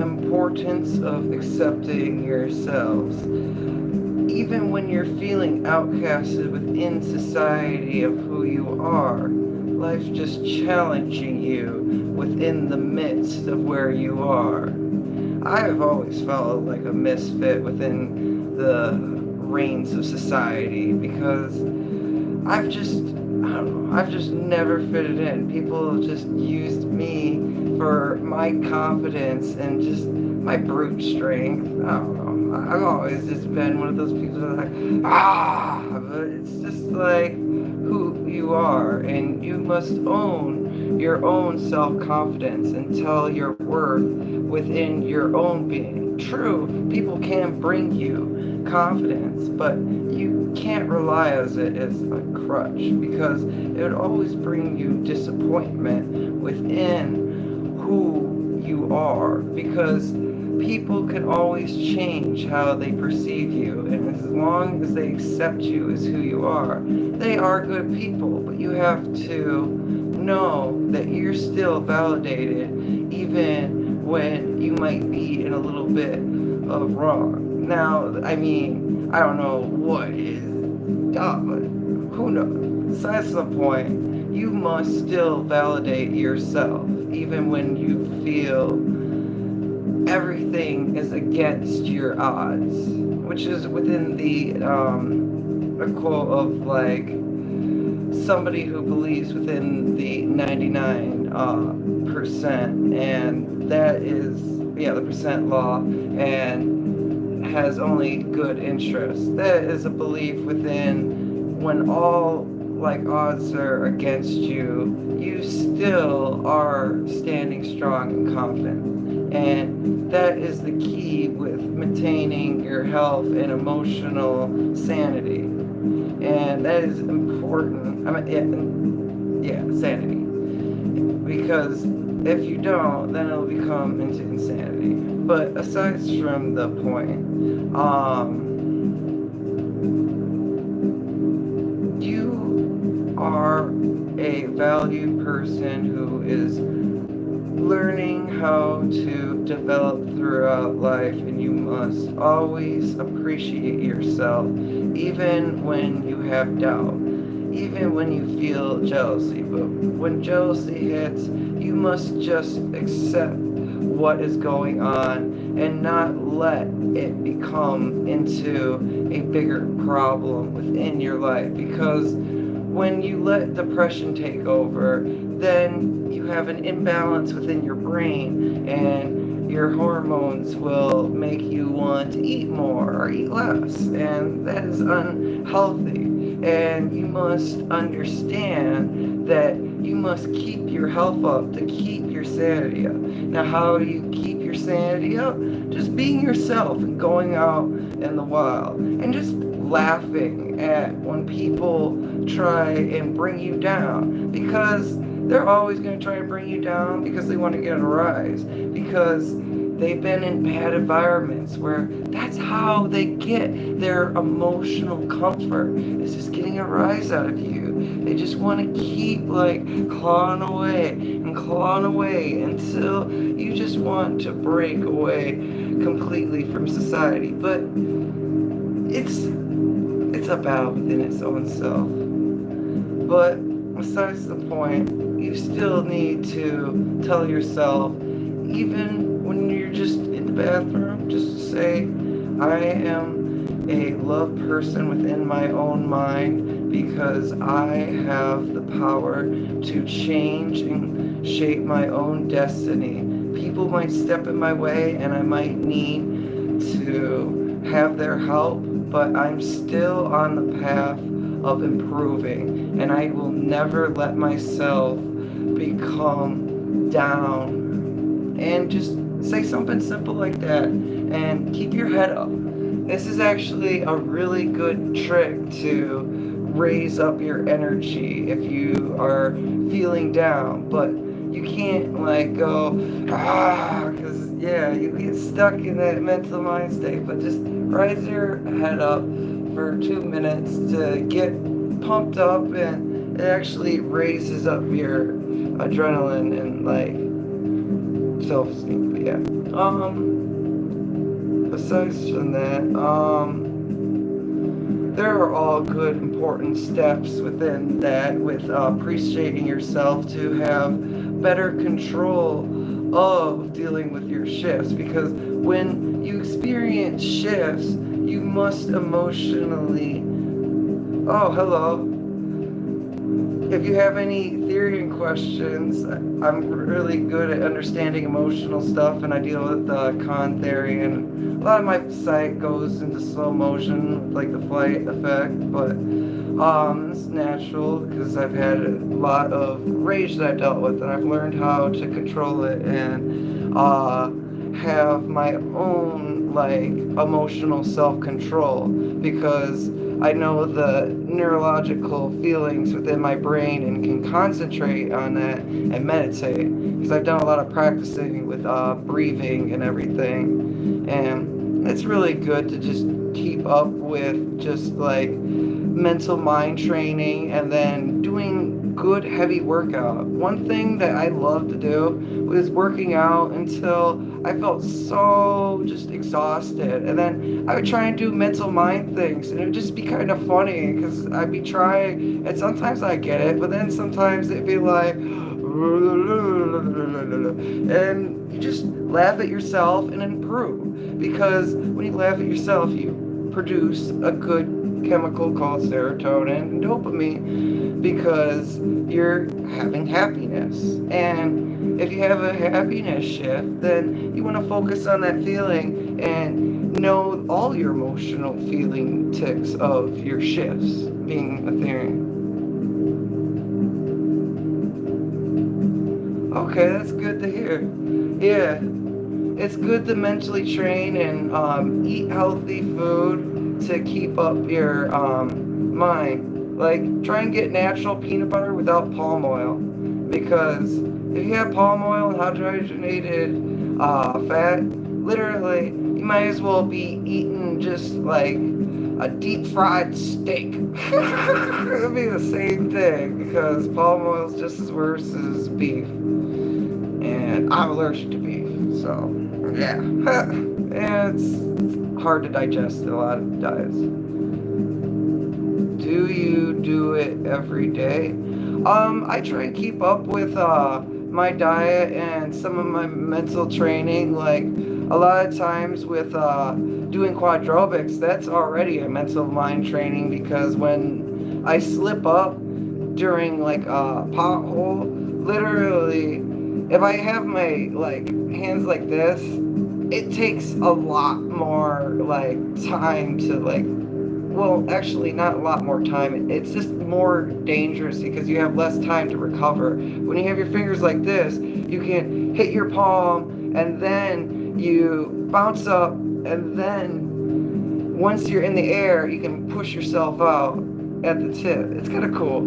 importance of accepting yourselves. Even when you're feeling outcasted within society of who you are, life's just challenging you within the midst of where you are. I've always felt like a misfit within the reins of society because I don't know, I've just never fitted in. People have just used me for my confidence and just my brute strength. I don't know. I've always just been one of those people that are like, but it's just like who you are, and you must own your own self-confidence and tell your worth within your own being. True, people can bring you confidence, but you can't rely on it as a crutch because it would always bring you disappointment within who you are, because people can always change how they perceive you, and as long as they accept you as who you are, they are good people. But you have to know that you're still validated even when you might be in a little bit of wrong. Now, I mean, I don't know what is dumb, but who knows? That's the point. You must still validate yourself even when you feel everything is against your odds, which is within the a quote of like somebody who believes within the 99 percent, and that is, yeah, the percent law, and has only good interest. That is a belief within when all like odds are against you, you still are standing strong and confident. And that is the key with maintaining your health and emotional sanity. And that is important. I mean, yeah, sanity. Because if you don't, then it'll become into insanity. But aside from the point, you are a valued person who is learning how to develop throughout life, and you must always appreciate yourself even when you have doubt, even when you feel jealousy. But when jealousy hits, you must just accept what is going on and not let it become into a bigger problem within your life, because when you let depression take over, then you have an imbalance within your brain, and your hormones will make you want to eat more or eat less, and that is unhealthy. And you must understand that you must keep your health up to keep your sanity up. Now, how do you keep your sanity up? Just being yourself and going out in the wild and just laughing at when people try and bring you down, because they're always going to try to bring you down because they want to get a rise, because they've been in bad environments where that's how they get their emotional comfort, is just getting a rise out of you. They just want to keep like clawing away and clawing away until you just want to break away completely from society. But it's a battle within its own self. But besides the point, you still need to tell yourself, even when you're just in the bathroom, just say, I am a loved person within my own mind because I have the power to change and shape my own destiny. People might step in my way and I might need to have their help, but I'm still on the path of improving, and I will never let myself become down. And just say something simple like that and keep your head up. This is actually a really good trick to raise up your energy if you are feeling down, but you can't like go because yeah, you get stuck in that mental mind state. But just raise your head up for 2 minutes to get pumped up, and it actually raises up your adrenaline and like self-esteem. But yeah, Besides from that, there are all good, important steps within that with appreciating yourself to have better control of dealing with your shifts. Because when you experience shifts, you must emotionally. Oh, hello. If you have any theory and questions, I'm really good at understanding emotional stuff, and I deal with con theory, and a lot of my site goes into slow motion, like the flight effect, but it's natural because I've had a lot of rage that I dealt with, and I've learned how to control it and have my own like emotional self-control, because I know the neurological feelings within my brain and can concentrate on that and meditate, because I've done a lot of practicing with breathing and everything, and it's really good to just keep up with just like mental mind training and then doing good heavy workout. One thing that I love to do was working out until I felt so just exhausted, and then I would try and do mental mind things, and it would just be kind of funny because I'd be trying, and sometimes I get it, but then sometimes it'd be like, and you just laugh at yourself and improve, because when you laugh at yourself, you produce a good chemical called serotonin and dopamine, because you're having happiness. And if you have a happiness shift, then you want to focus on that feeling and know all your emotional feeling ticks of your shifts being a theory. Okay, that's good to hear. Yeah, it's good to mentally train and eat healthy food to keep up your mind. Like, try and get natural peanut butter without palm oil, because if you have palm oil and hydrogenated fat, literally, you might as well be eating just like a deep fried steak. It'd be the same thing, because palm oil is just as worse as beef. And I'm allergic to beef, so yeah. And it's hard to digest in a lot of diets. Do you do it every day? I try and keep up with my diet and some of my mental training. Like, a lot of times with doing quadrobics, that's already a mental mind training, because when I slip up during like a pothole, literally, if I have my like hands like this, it takes a lot more like time to like, well, actually not a lot more time, it's just more dangerous because you have less time to recover. When you have your fingers like this, you can hit your palm and then you bounce up, and then once you're in the air, you can push yourself out at the tip. It's kind of cool.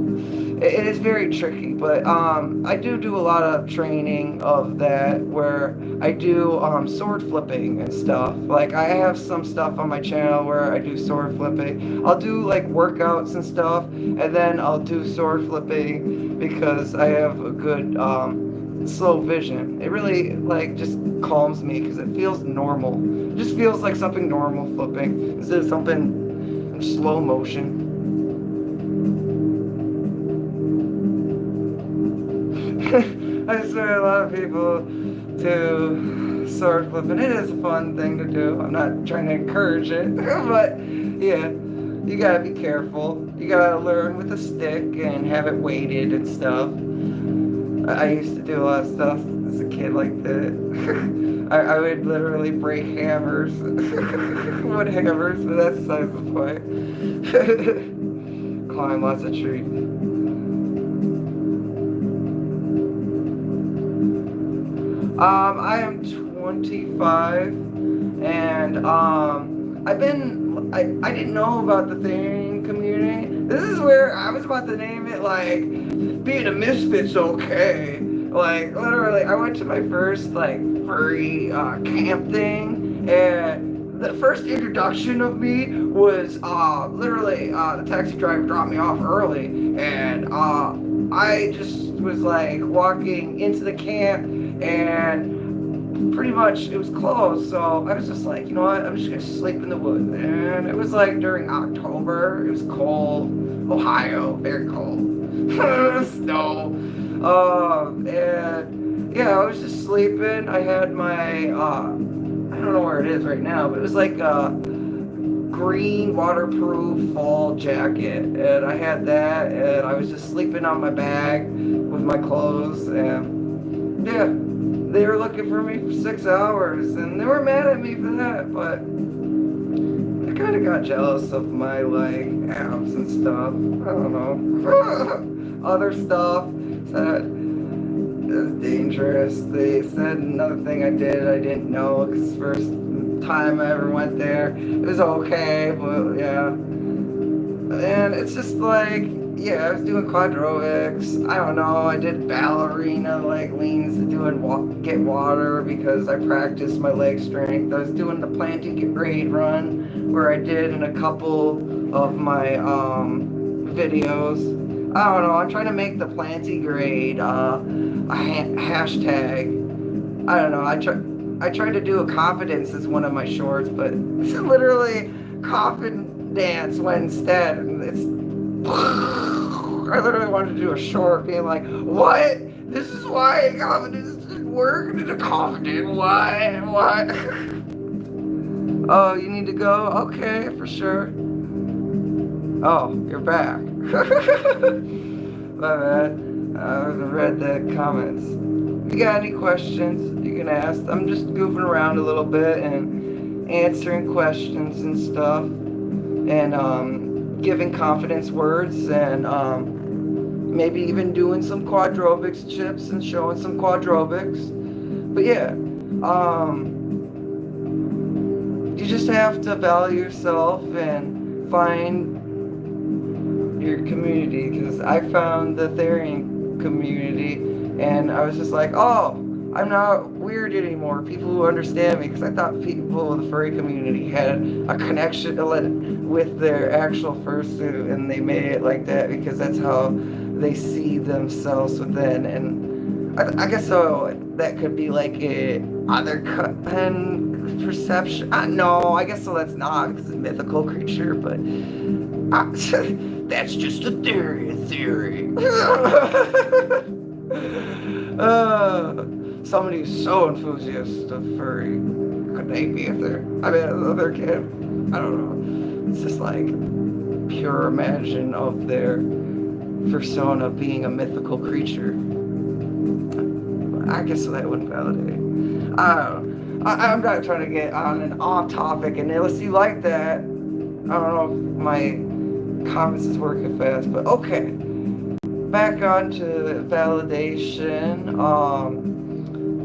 It is very tricky, but I do a lot of training of that, where I do sword flipping and stuff. Like, I have some stuff on my channel where I do sword flipping. I'll do like workouts and stuff, and then I'll do sword flipping because I have a good slow vision. It really like just calms me because it feels normal. It just feels like something normal flipping instead of something in slow motion. I swear a lot of people do sword flipping. It is a fun thing to do. I'm not trying to encourage it, but yeah, you gotta be careful. You gotta learn with a stick and have it weighted and stuff. I used to do a lot of stuff as a kid like that. I would literally break hammers, wood hammers, but that's besides the point. Climb lots of trees. I am 25, and I didn't know about the theory community. This is where I was about to name it like, being a misfit's okay. Like, literally, I went to my first like furry camp thing, and the first introduction of me was literally the taxi driver dropped me off early, and I just was like walking into the camp, and pretty much it was closed, so I was just like, you know what, I'm just gonna sleep in the woods. And it was like during October, it was cold, Ohio, very cold, snow, and yeah, I was just sleeping. I had my, I don't know where it is right now, but it was like a green waterproof fall jacket, and I had that, and I was just sleeping on my bag with my clothes, and yeah, they were looking for me for 6 hours, and they were mad at me for that, but I kind of got jealous of my, like, abs and stuff. I don't know. Other stuff said it was dangerous. They said another thing I didn't know, because first time I ever went there, it was okay, but yeah. And it's just like, yeah, I was doing quadrobics. I don't know. I did ballerina like leans to do and get water because I practiced my leg strength. I was doing the plantigrade run where I did in a couple of my videos. I don't know. I'm trying to make the plantigrade a hashtag. I don't know. I tried to do a confidence as one of my shorts, but it's literally confidence when instead it's. I literally wanted to do a short being like, what? This is why confidence didn't work? Did a confident? What? Oh, you need to go? Okay, for sure. Oh, you're back. My bad. I haven't read the comments. If you got any questions, you can ask. I'm just goofing around a little bit and answering questions and stuff. And, giving confidence words, and maybe even doing some quadrobics chips and showing some quadrobics. But yeah, you just have to value yourself and find your community, because I found the Therian community and I was just like, oh, I'm not weird anymore. People who understand me, because I thought people in the furry community had a connection with their actual fursuit, and they made it like that because that's how they see themselves within. And I guess so. That could be like a other perception. No, I guess so. That's not, because it's a mythical creature, but that's just a theory. Somebody who's so enthusiastic of furry, could they be if they're, I mean, other kid, I don't know. It's just like pure imagine of their persona being a mythical creature. I guess that wouldn't validate. I don't know. I'm not trying to get on an off topic, and unless you like that, I don't know if my comments is working fast, but okay. Back on to validation.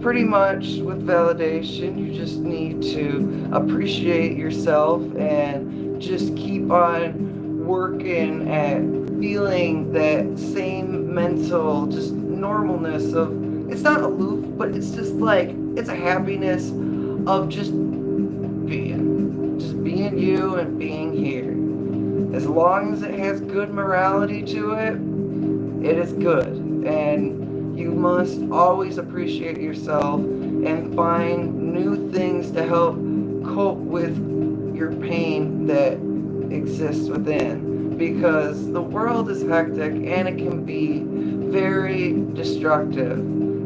Pretty much with validation, you just need to appreciate yourself and just keep on working at feeling that same mental, just normalness of, it's not aloof, but it's just like, it's a happiness of just being you and being here. As long as it has good morality to it, it is good. And you must always appreciate yourself and find new things to help cope with your pain that exists within. Because the world is hectic and it can be very destructive.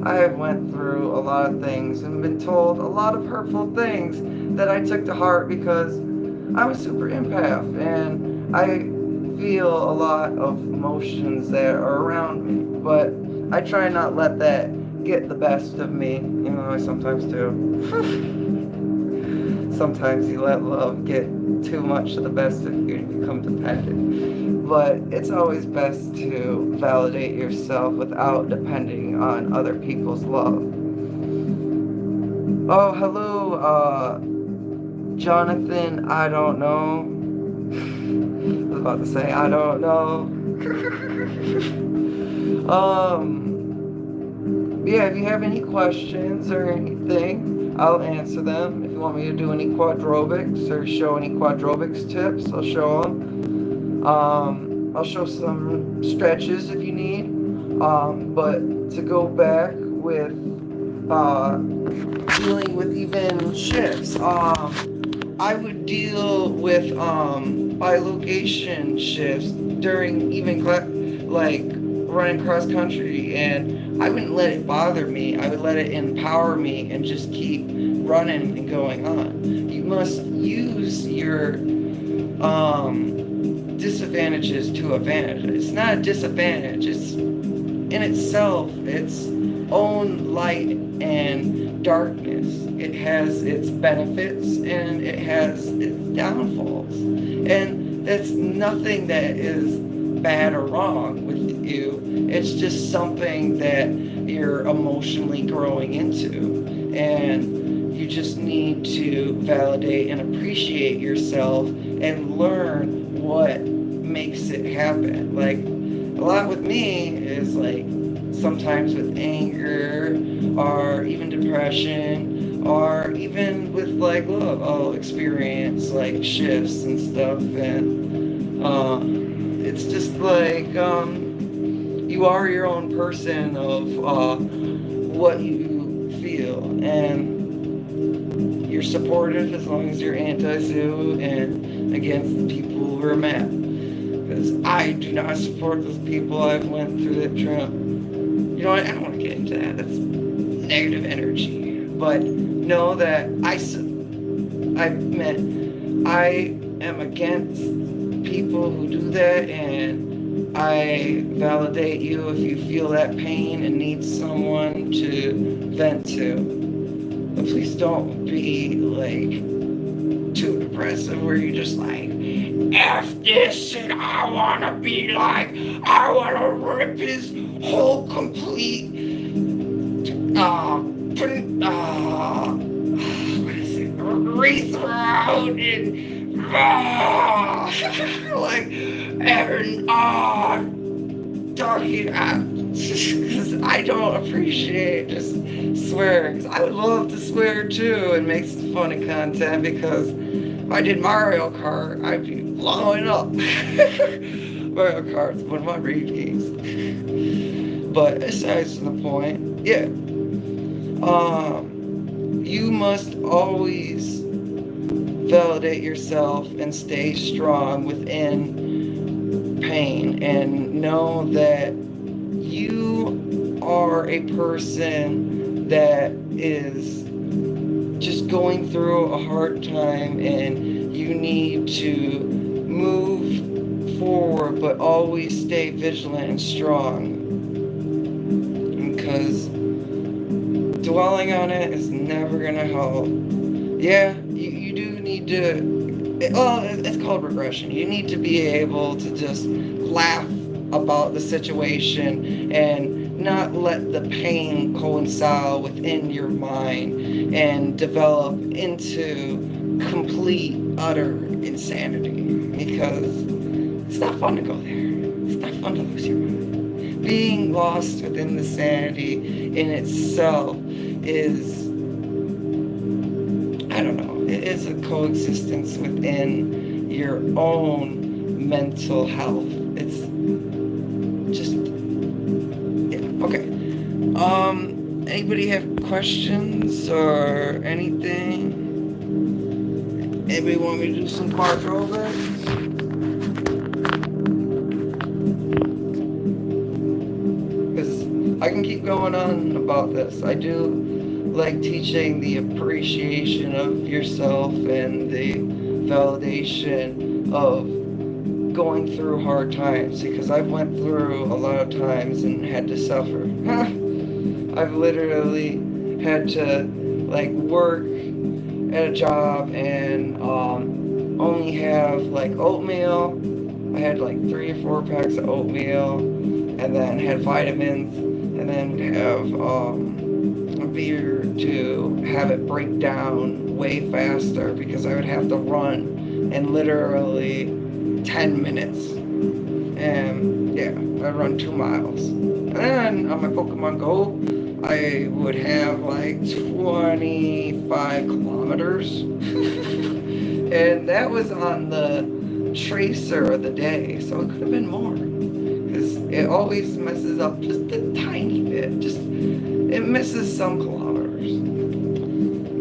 I have went through a lot of things and been told a lot of hurtful things that I took to heart because I'm a super empath and I feel a lot of emotions that are around me, but I try not let that get the best of me, even though I sometimes do. Sometimes you let love get too much of the best of you and you become dependent. But it's always best to validate yourself without depending on other people's love. Oh, hello, Jonathan, I don't know. I was about to say, I don't know. Yeah, if you have any questions or anything, I'll answer them. If you want me to do any quadrobics or show any quadrobics tips, I'll show them. I'll show some stretches if you need. But to go back with dealing with even shifts. I would deal with bilocation shifts during even like running cross country, and I wouldn't let it bother me. I would let it empower me and just keep running and going on. You must use your disadvantages to advantage. It's not a disadvantage. It's in itself its own light and darkness. It has its benefits and it has its downfalls. And that's nothing that is bad or wrong with you. It's just something that you're emotionally growing into. And you just need to validate and appreciate yourself and learn what makes it happen. Like, a lot with me is like sometimes with anger or even depression or even with like love, I'll experience like shifts and stuff, and it's just like you are your own person of what you feel, and you're supportive as long as you're anti-zoo and against the people who are mad. Because I do not support those people. I've went through that trip. You know what? I don't want to get into that. That's negative energy. But know that I am against people who do that, and I validate you if you feel that pain and need someone to vent to. But please don't be like too depressive where you're just like, F this and I wanna be like, I wanna rip his whole complete what is it, urethra out and like and doggy because I don't appreciate just swearing. I would love to swear too and make some funny content, because if I did Mario Kart, I'd be blowing up. Mario Kart's one of my rage games. But aside from the point, yeah. You must always validate yourself and stay strong within pain, and know that you are a person that is just going through a hard time, and you need to move forward but always stay vigilant and strong, because dwelling on it is never gonna help. Yeah, you do need to, well, it's called regression. You need to be able to just laugh about the situation and not let the pain coincide within your mind and develop into complete, utter insanity, because it's not fun to go there. It's not fun to lose your mind. Being lost within the sanity in itself is, I don't know, it is a coexistence within your own mental health. It's just, yeah, okay. Anybody have questions or anything? Anybody want me to do some quadrobics? I can keep going on about this. I do like teaching the appreciation of yourself and the validation of going through hard times, because I've went through a lot of times and had to suffer. I've literally had to like work at a job and only have like oatmeal. I had like 3 or 4 packs of oatmeal, and then had vitamins, and then have a beer to have it break down way faster, because I would have to run in literally 10 minutes. And yeah, I'd run 2 miles. And then on my Pokemon Go, I would have like 25 kilometers. And that was on the tracer of the day, so it could have been more. Because it always messes up just a tiny bit. It misses some kilometers.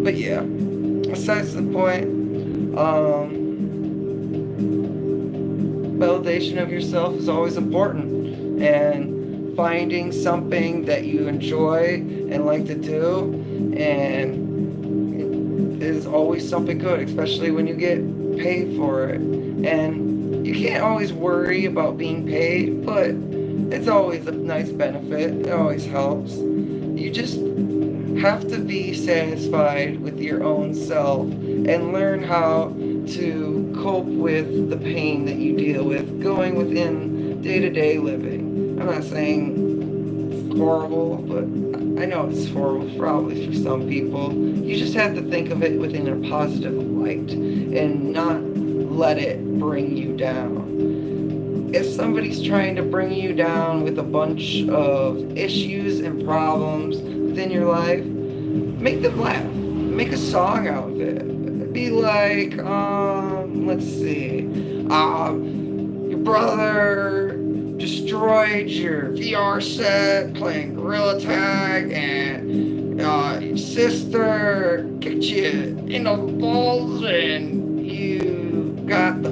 But yeah, besides the point, validation of yourself is always important, and finding something that you enjoy and like to do and is always something good, especially when you get paid for it. And you can't always worry about being paid, but it's always a nice benefit. It always helps. You just have to be satisfied with your own self and learn how to cope with the pain that you deal with going within day-to-day living. I'm not saying it's horrible, but I know it's horrible probably for some people. You just have to think of it within a positive light and not let it bring you down. If somebody's trying to bring you down with a bunch of issues and problems within your life, make them laugh. Make a song out of it. Be like, let's see, your brother destroyed your VR set playing Gorilla Tag, and your sister kicked you in the balls, and you got the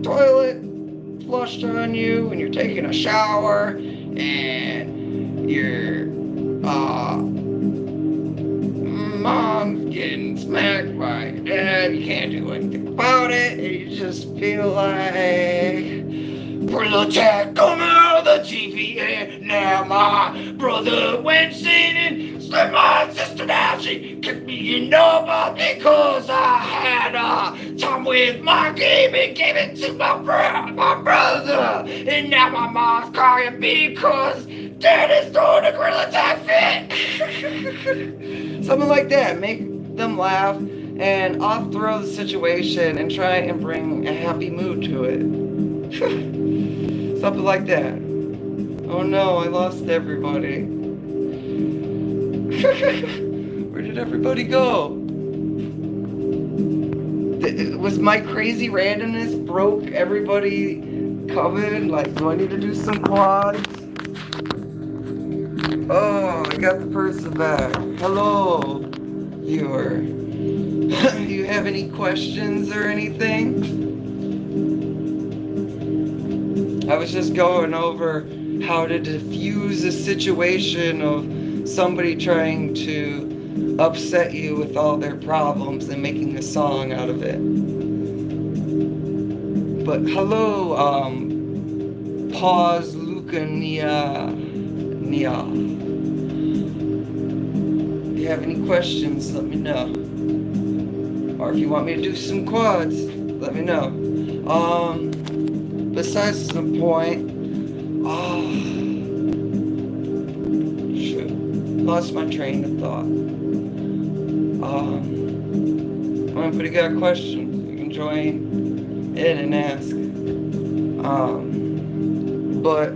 toilet flushed on you, and you're taking a shower, and your mom's getting smacked by your dad. You can't do anything about it. You just feel like Gorilla Tag coming out of the TV, and now my brother went in and slammed my sister down. She kicked me in the butt because I had a time with my game and gave it to my brother. And now my mom's crying because dad is throwing a Gorilla Tag fit. Something like that. Make them laugh and off throw the situation and try and bring a happy mood to it. Something like that. Oh no, I lost everybody. Where did everybody go? Was my crazy randomness broke everybody coming? Like, do I need to do some quads? Oh, I got the person back. Hello, viewer. You have any questions or anything? I was just going over how to diffuse a situation of somebody trying to upset you with all their problems and making a song out of it. But hello, Pause Luca Nia. If you have any questions, let me know. Or if you want me to do some quads, let me know. Besides the point, shoot, lost my train of thought. But you got questions, you can join in and ask. But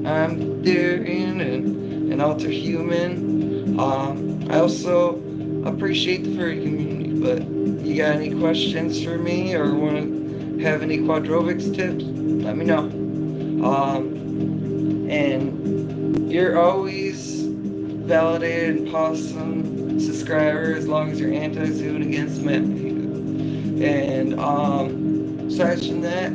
I'm Darian and an alter human. I also appreciate the furry community, but you got any questions for me or want to have any Quadrobics tips? Let me know. And you're always validated and awesome subscriber as long as you're anti-zoon against me. And aside from that,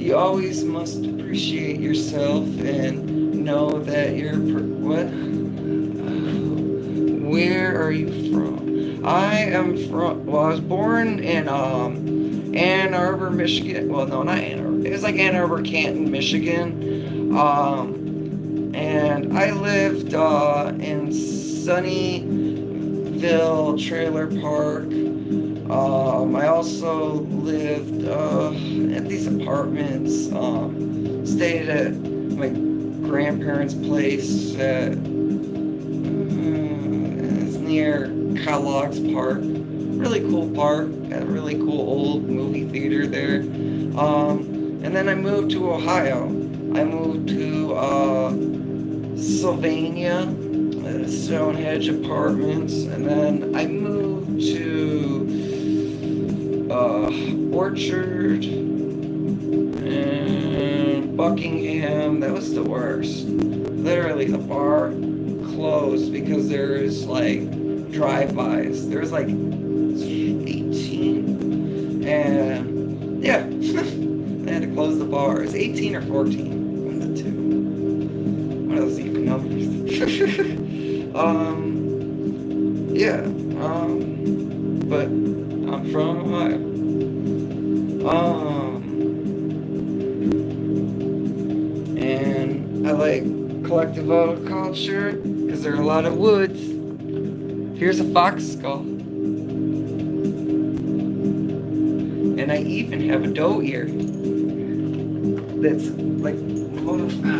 you always must appreciate yourself and know that you're what? Where are you from? I am from. Well, I was born in Ann Arbor, Michigan. Well, no, not Ann Arbor. It was like Ann Arbor, Canton, Michigan. And I lived in Sunnyvale Trailer Park. I also lived at these apartments. Stayed at my grandparents' place at it's near Kellogg's Park. Really cool park. Had a really cool old movie theater there. And then I moved to Ohio. I moved to Sylvania, Stonehenge Apartments, and then I moved to Orchard and Buckingham. That was the worst. Literally, the bar closed because there's like drive-bys. There was like 18, and yeah, they had to close the bars. 18 or 14, one of the two. One of those even numbers. Yeah, but I'm from Ohio. And I like collective culture because there are a lot of woods. Here's a fox skull. And I even have a doe ear that's like, what's in the box?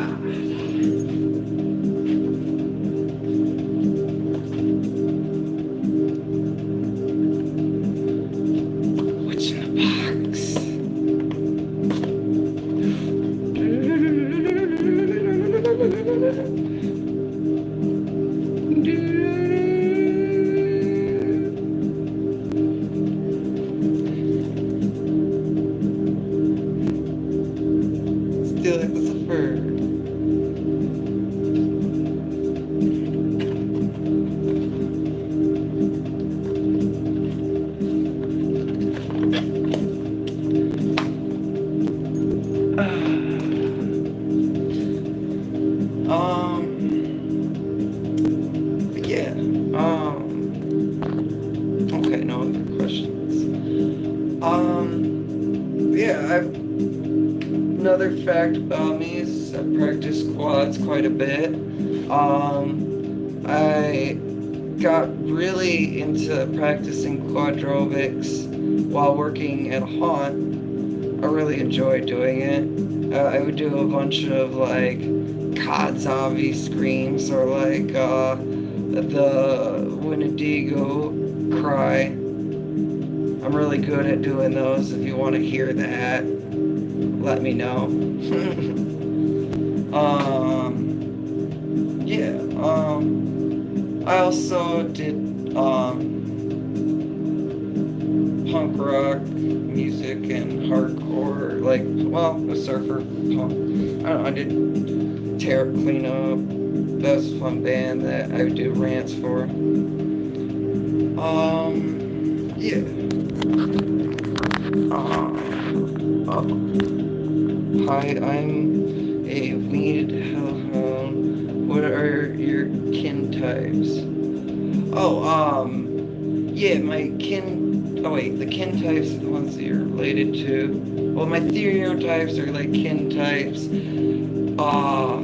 Still has a fur. Yeah. Okay, no other questions. Yeah, another fact about me is I practice quads quite a bit. I got really into practicing quadrobics while working at a haunt. I really enjoyed doing it. I would do a bunch of like COD zombie screams or like the Winnebago cry. I'm really good at doing those. If you want to hear that, let me know. Yeah. I also did punk rock music and hardcore, like, well, a surfer punk. I don't know, I did Tear Cleanup. That was a fun band that I would do rants for. Yeah. Hi, I'm a winged hellhound. What are your kin types? Oh, yeah, my kin... Oh, wait, the kin types are the ones that you're related to. Well, my stereotypes are like kin types are,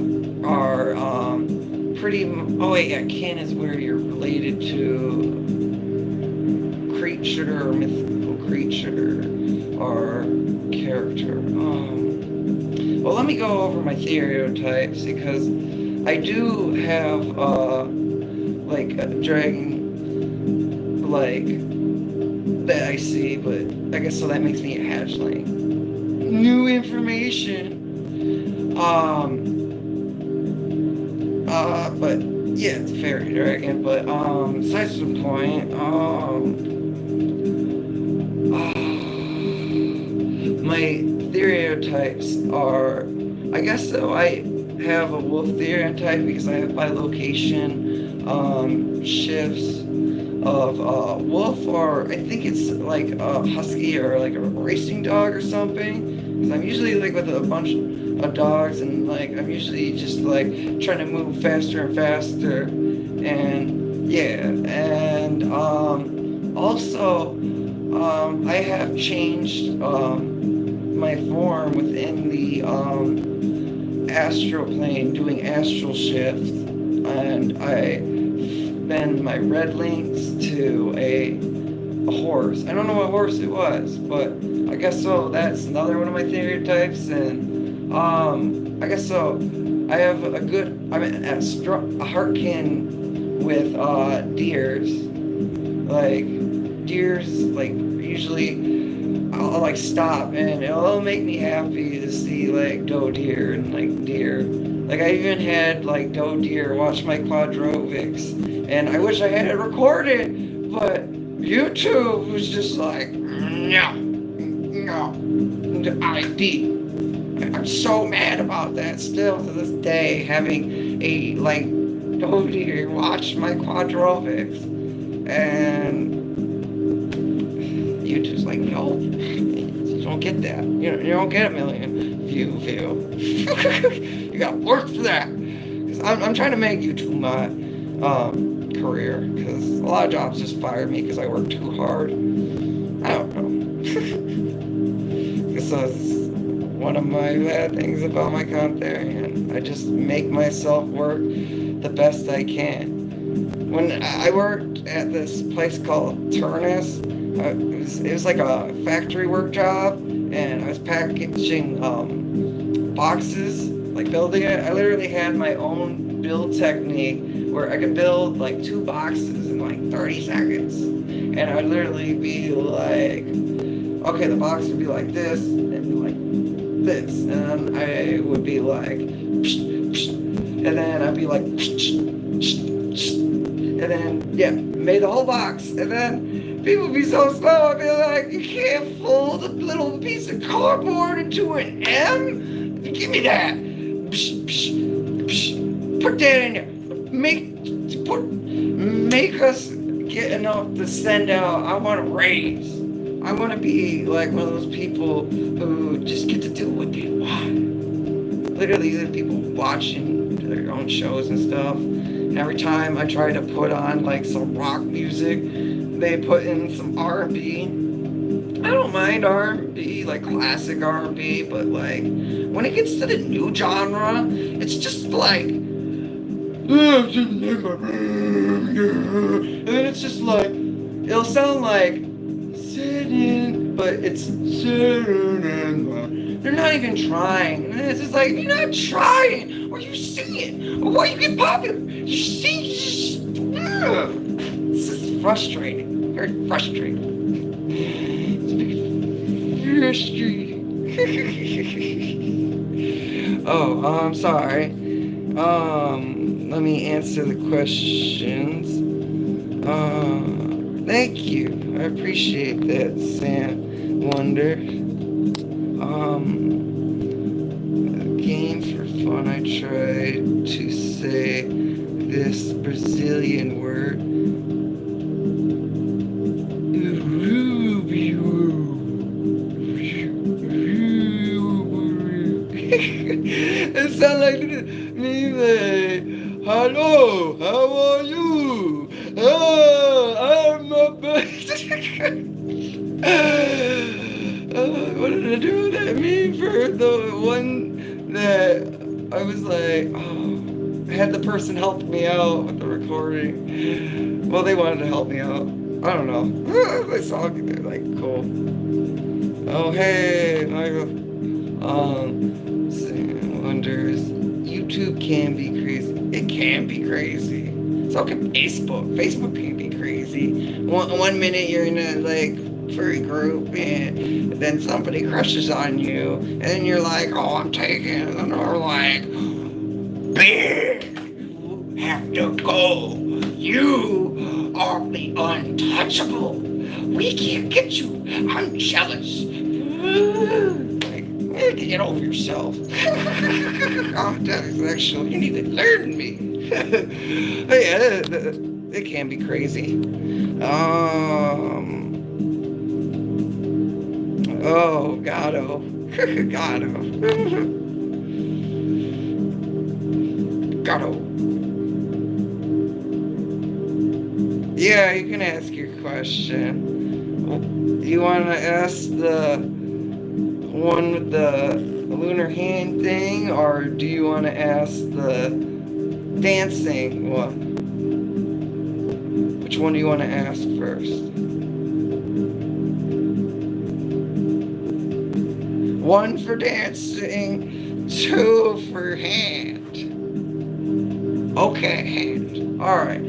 pretty... Oh, wait, yeah, kin is where you're related to creature or mythical creature or character. Well, let me go over my stereotypes because I do have, like, a dragon, like, that I see, but I guess so that makes me a hatchling. New information. But, yeah, it's a fairy dragon, but, besides the point, my stereotypes are, I guess so, I have a wolf stereotype because I have by location shifts of wolf, or I think it's like a husky or like a racing dog or something, because I'm usually like with a bunch of dogs and like I'm usually just like trying to move faster and faster, and yeah, and also I have changed my form within the astral plane, doing astral shift, and I been my red lynx to a horse. I don't know what horse it was, but I guess so. That's another one of my stereotypes, and I guess so. I have a good, I mean, a heartkin with deers. Like deers, like usually I'll like stop and it'll make me happy to see like doe deer and like deer. Like I even had like doe deer watch my Quadrobics, and I wish I had it recorded, but YouTube was just like, no, the ID. I'm so mad about that still to this day, having a like doe deer watch my Quadrobics. And YouTube's like, no, you don't get that. You don't get a million view. You gotta work for that. Because I'm trying to make YouTube my career. Because a lot of jobs just fire me because I work too hard. I don't know. This is one of my bad things about my content. I just make myself work the best I can. When I worked at this place called Turnus, it was like a factory work job, and I was packaging boxes, like building it. I literally had my own build technique where I could build like 2 boxes in like 30 seconds. And I'd literally be like, okay, the box would be like this, and like this. And then I would be like, psh, psh, and then I'd be like, psh, psh, psh, and then, yeah, made the whole box. And then people would be so slow, I'd be like, you can't fold a little piece of cardboard into an M? Give me that. Psh, psh, psh. Put that in there. Make us get enough to send out. I want to raise. I want to be like one of those people who just get to do what they want. Literally, these are people watching their own shows and stuff. And every time I try to put on like some rock music, they put in some R&B. I don't mind R&B, like classic R&B, but like when it gets to the new genre, it's just like, and then it's just like, it'll sound like sitting, but it's sitting. They're not even trying. And it's just like, you're not trying, or you sing it, or why you get popular. You sing. It's just frustrating. Very frustrating. It's very frustrating. Oh, I'm sorry. Let me answer the questions. Thank you. I appreciate that, Sam Wonder. Game for fun, I tried to say this Brazilian word. It sounds like me like, hello, how are you? I'm a what did I do with that meme for the one that I was like, oh, I had the person help me out with the recording. Well, they wanted to help me out. I don't know. They saw it, they're like, cool. Oh, hey, Michael. Sam wonders, YouTube can be crazy. It can be crazy. So can Facebook. Facebook can be crazy. One minute you're in a like furry group, and then somebody crushes on you, and then you're like, oh, I'm taken, and they're like, big, you have to go. You are the untouchable. We can't get you. I'm jealous. Like, get over yourself. Oh, that is actually, you need to learn me. But yeah, it can be crazy. Oh, Gatto. Gatto. Gatto. Yeah, you can ask your question. Do you want to ask the one with the lunar hand thing, or do you want to ask the dancing one? Which one do you want to ask first? 1 for dancing, 2 for hand. Okay, hand. Alright.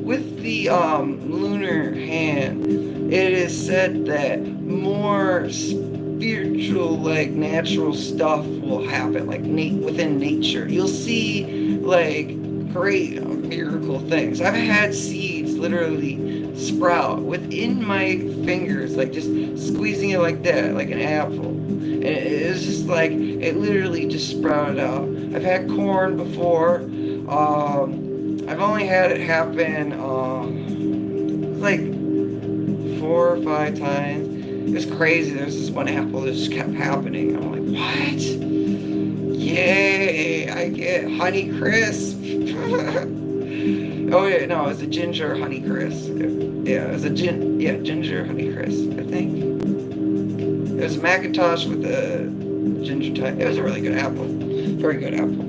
With the lunar hand, it is said that more spiritual, like natural stuff will happen, like within nature. You'll see like great miracle things. I've had seeds literally sprout within my fingers, like just squeezing it like that, like an apple. And it was just like, it literally just sprouted out. I've had corn before. I've only had it happen like 4 or 5 times. It was crazy. There was this one apple that just kept happening. I'm like, what? Yay! I get Honey Crisp. Oh yeah, no, it was a ginger Honey Crisp. Yeah, it was a ginger Honey Crisp. I think it was a Macintosh with a ginger type. It was a really good apple. Very good apple.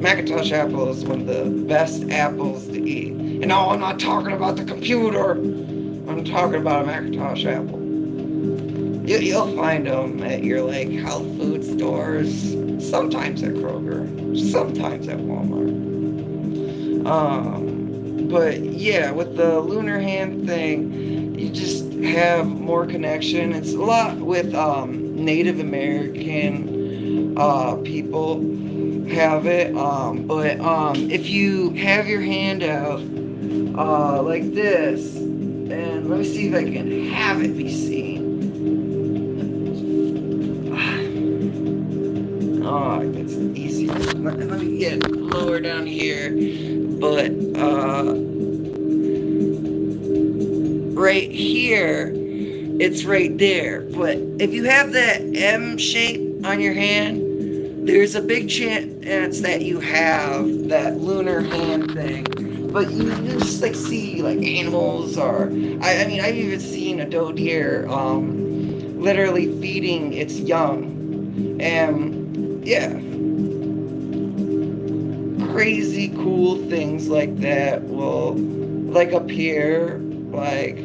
Macintosh apple is one of the best apples to eat. And no, I'm not talking about the computer. I'm talking about a Macintosh apple. You'll find them at your like health food stores, sometimes at Kroger, sometimes at Walmart. But yeah, with the lunar hand thing, you just have more connection. It's a lot with Native American people have it. But if you have your hand out like this, and let me see if I can have it be seen. Oh, it's easier. Let me get lower down here. But right here, it's right there. But if you have that M shape on your hand, there's a big chance that you have that lunar hand thing. But you just like see like animals, or I mean I've even seen a doe deer literally feeding its young. And yeah, crazy cool things like that will like appear. Like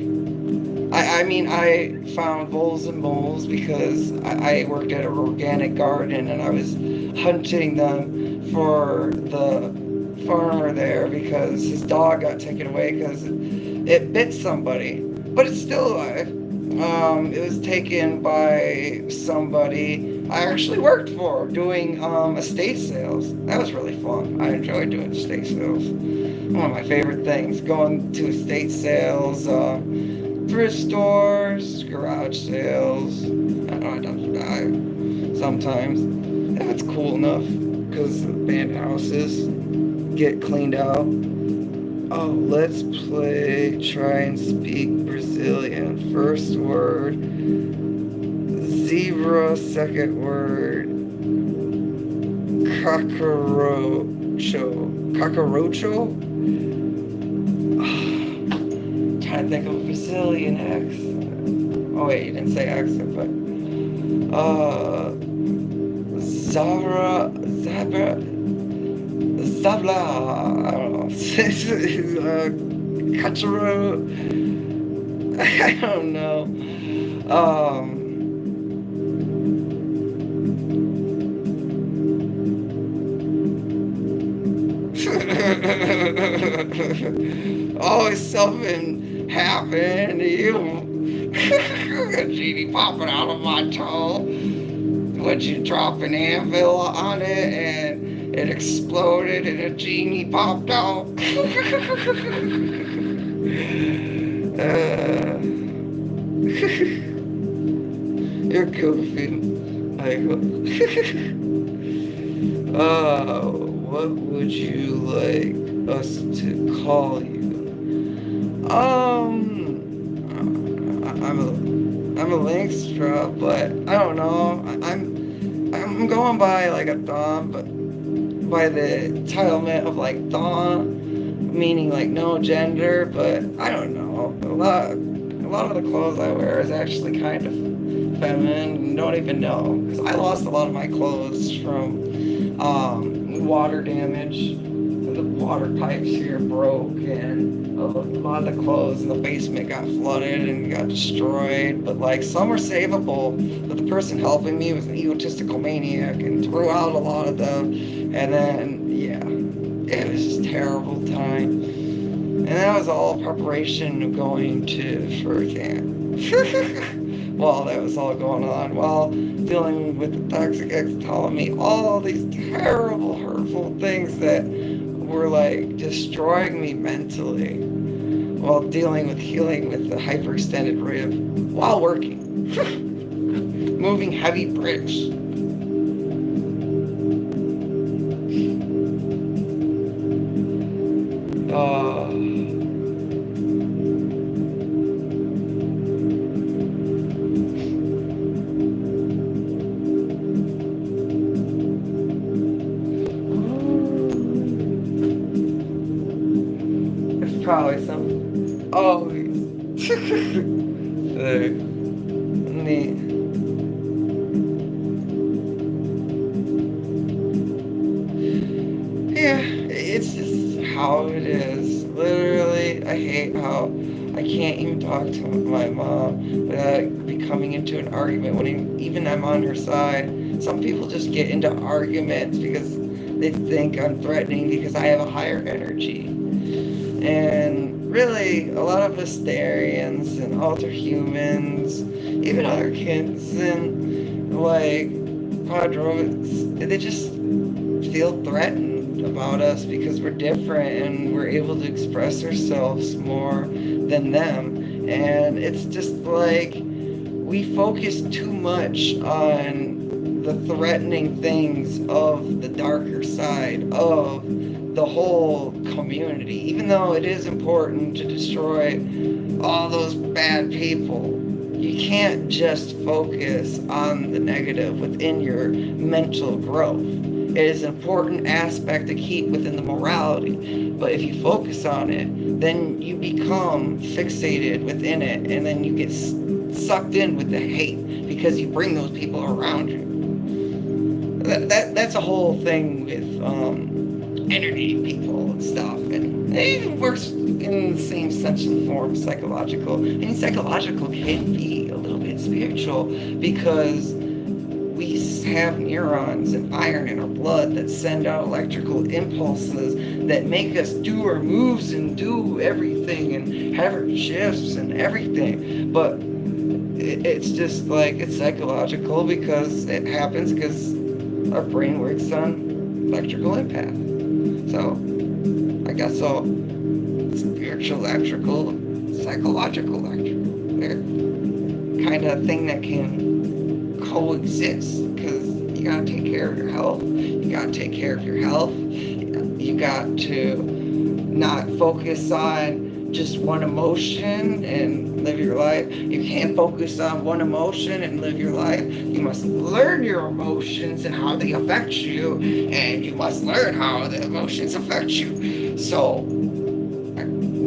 I mean I found voles and moles because I worked at an organic garden and I was hunting them for the farmer there because his dog got taken away because it bit somebody, but it's still alive. It was taken by somebody I actually worked for doing estate sales. That was really fun. I enjoyed doing estate sales. One of my favorite things, going to estate sales, thrift stores, garage sales. I know I don't die sometimes. If it's cool enough, because band houses get cleaned out. Oh, let's try and speak Brazilian. First word, zebra, second word, Cacorocho? Trying to think of a Brazilian accent. Oh wait, you didn't say accent, but Zabla, I don't know. Cachorro, I don't know. Always something happened to you. A genie popping out of my toe. Would you drop an anvil on it and it exploded and a genie popped out? You're goofy, Michael. What would you like us to call you? I'm Elynxtra, but I don't know. I'm going by like a thon, but by the entitlement of like thon, meaning like no gender. But I don't know. A lot of the clothes I wear is actually kind of feminine. And don't even know because I lost a lot of my clothes from water damage. The water pipes here broke and a lot of the clothes in the basement got flooded and got destroyed, but like some were savable. But the person helping me was an egotistical maniac and threw out a lot of them. And then yeah, it was just a terrible time. And that was all preparation of going to fur camp. While that was all going on, while dealing with the toxic ex telling me all these terrible, hurtful things that were like destroying me mentally, while dealing with healing with the hyperextended rib, while working, moving heavy bricks. probably some always. Neat. Yeah, it's just how it is. Literally, I hate how I can't even talk to my mom without becoming into an argument when even I'm on her side. Some people just get into arguments because they think I'm threatening because I have a higher energy. And really, a lot of Asterians and alter humans, even other kids and like Quadrobics, they just feel threatened about us because we're different and we're able to express ourselves more than them. And it's just like we focus too much on the threatening things of the darker side of the whole community, even though it is important to destroy all those bad people. You can't just focus on the negative within your mental growth. It is an important aspect to keep within the morality, but if you focus on it, then you become fixated within it, and then you get sucked in with the hate because you bring those people around you. That's a whole thing with energy people and stuff, and it even works in the same sense of form, psychological. And psychological can be a little bit spiritual because we have neurons and iron in our blood that send out electrical impulses that make us do our moves and do everything and have our shifts and everything. But it's just like, it's psychological because it happens because our brain works on electrical impact. So, I guess so. Spiritual electrical, psychological electrical. They're kind of a thing that can coexist because you gotta take care of your health. You gotta take care of your health. You got to not focus on just one emotion and live your life. You can't focus on one emotion and live your life. You must learn your emotions and how they affect you, and you must learn how the emotions affect you. So,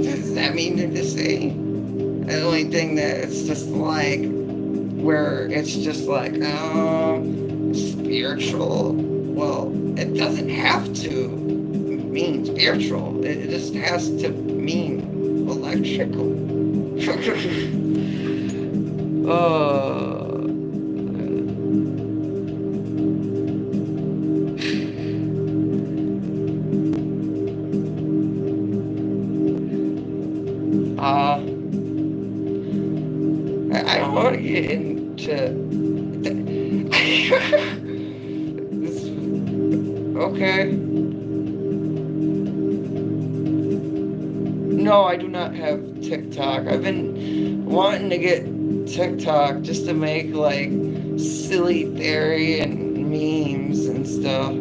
does that mean they're the same? The only thing that it's just like, where it's just like, spiritual. Well, it doesn't have to mean spiritual. It just has to mean electrical. I don't want to get into this. Okay. No, I do not have TikTok. I've been wanting to get TikTok just to make like silly theory and memes and stuff.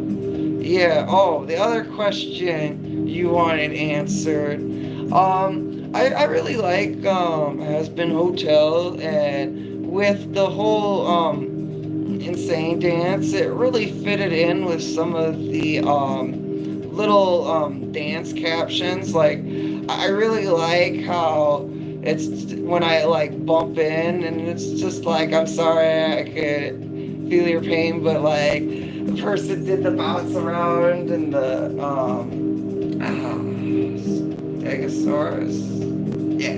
Yeah, oh, the other question you wanted answered. I really like Has-Been Hotel, and with the whole insane dance, it really fitted in with some of the little dance captions. Like, I really like how it's when I like bump in and it's just like, I'm sorry, I could feel your pain, but like the person did the bounce around and the Stegosaurus, yeah,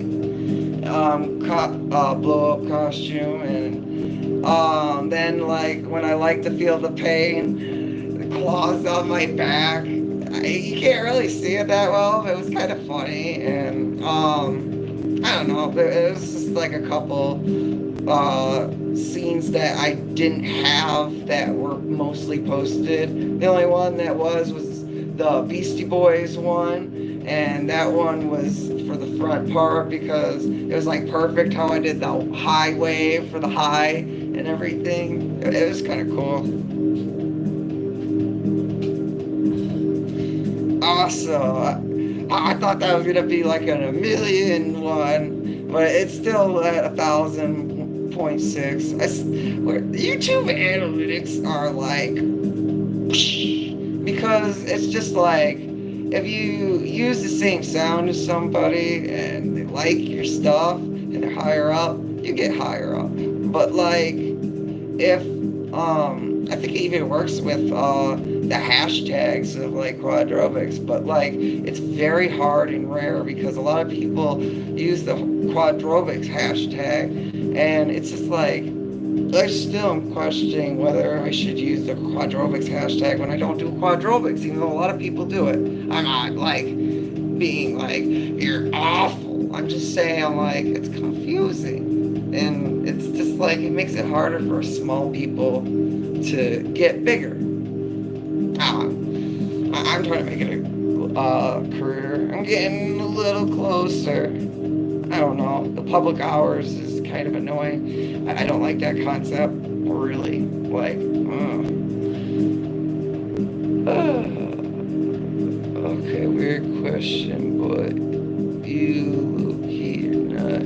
blow up costume, and then like when I like to feel the pain, the claws on my back. You can't really see it that well, but it was kind of funny, and I don't know, it was just like a couple scenes that I didn't have that were mostly posted. The only one that was the Beastie Boys one, and that one was for the front part because it was like perfect how I did the high wave for the high and everything. It was kind of cool. Also, I thought that was gonna be like a million one, but it's still at 1,000.6. YouTube analytics are like, because it's just like if you use the same sound as somebody and they like your stuff and they're higher up, you get higher up. But like, if I think it even works with the hashtags of like Quadrobics, but like it's very hard and rare because a lot of people use the Quadrobics hashtag, and it's just like I still am questioning whether I should use the Quadrobics hashtag when I don't do Quadrobics, even though a lot of people do it. I'm not like being like, you're awful. I'm just saying like it's confusing. And it's just like it makes it harder for small people to get bigger. I'm trying to make it a career. I'm getting a little closer. I don't know. The public hours is kind of annoying. I don't like that concept. Really. Like, okay, weird question, but you low-key are not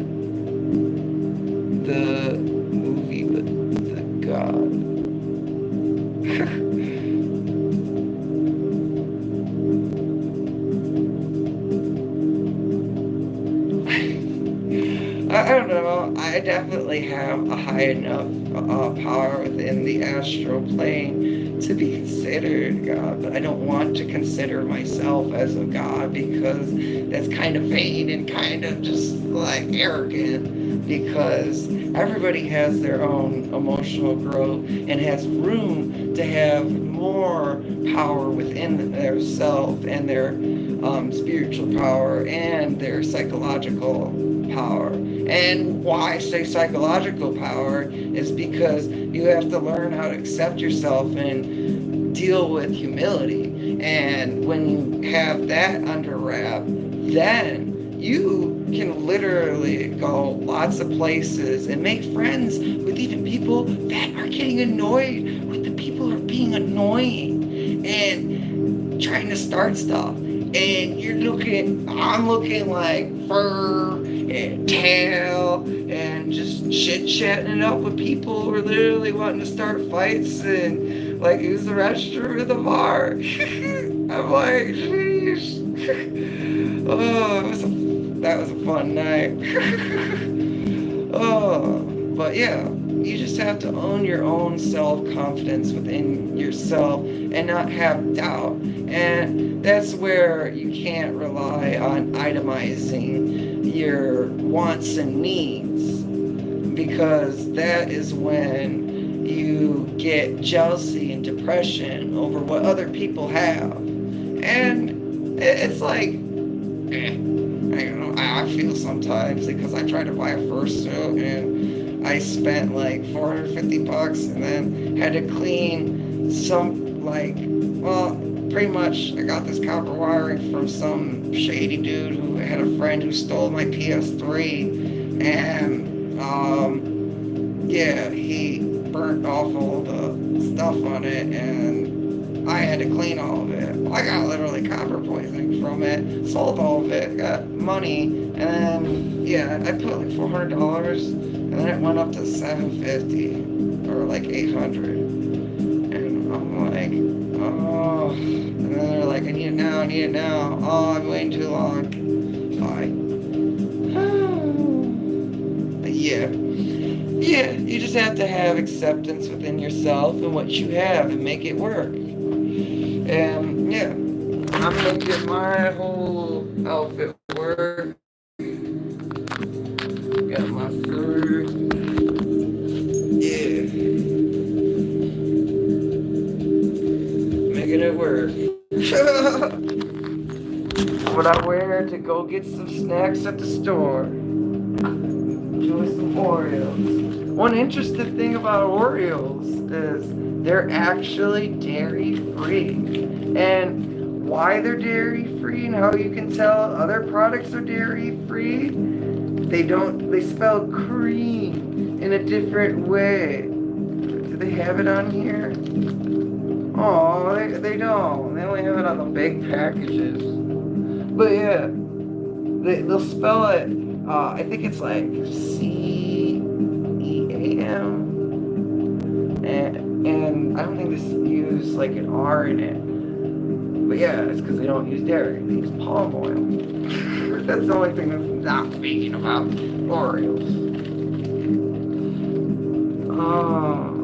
the movie, but the god. I don't know. I definitely have a high enough power within the astral plane to be considered God, but I don't want to consider myself as a God because that's kind of vain and kind of just like arrogant, because everybody has their own emotional growth and has room to have more power within their self and their spiritual power and their psychological power. And why I say psychological power is because you have to learn how to accept yourself and deal with humility. And when you have that under wrap, then you can literally go lots of places and make friends with even people that are getting annoyed with the people who are being annoying and trying to start stuff. And I'm looking like fur and tail and just chit-chatting it up with people who are literally wanting to start fights and like use the restroom at the bar. I'm like, jeez. Oh, that was a fun night. Oh, but yeah, you just have to own your own self-confidence within yourself and not have doubt. And that's where you can't rely on itemizing your wants and needs, because that is when you get jealousy and depression over what other people have. And it's like, I don't know, I feel sometimes because I tried to buy a fursuit and I spent like $450 and then had to clean some pretty much I got this copper wiring from some shady dude who had a friend who stole my PS3, and he burnt off all the stuff on it and I had to clean all of it. I got literally copper poisoning from it, sold all of it, got money, and then I put like $400 and then it went up to $750 or like $800. And I'm like, oh, and then they're like, I need it now. Oh, I'm waiting too long. Bye. But yeah, you just have to have acceptance within yourself and what you have and make it work. And yeah, I'm making my whole outfit work. Got my food. Yeah. Making it work. What I wear to go get some snacks at the store. Enjoy some Oreos. One interesting thing about Oreos is they're actually dairy free. And why they're dairy free and how you can tell other products are dairy free, they spell cream in a different way. Do they have it on here? Oh, they don't. They only have it on the big packages. But yeah, they'll spell it, I think it's like CEAM. And I don't think they use like an R in it. But yeah, it's because they don't use dairy. They use palm oil. That's the only thing that's not vegan about Oreos. Oh.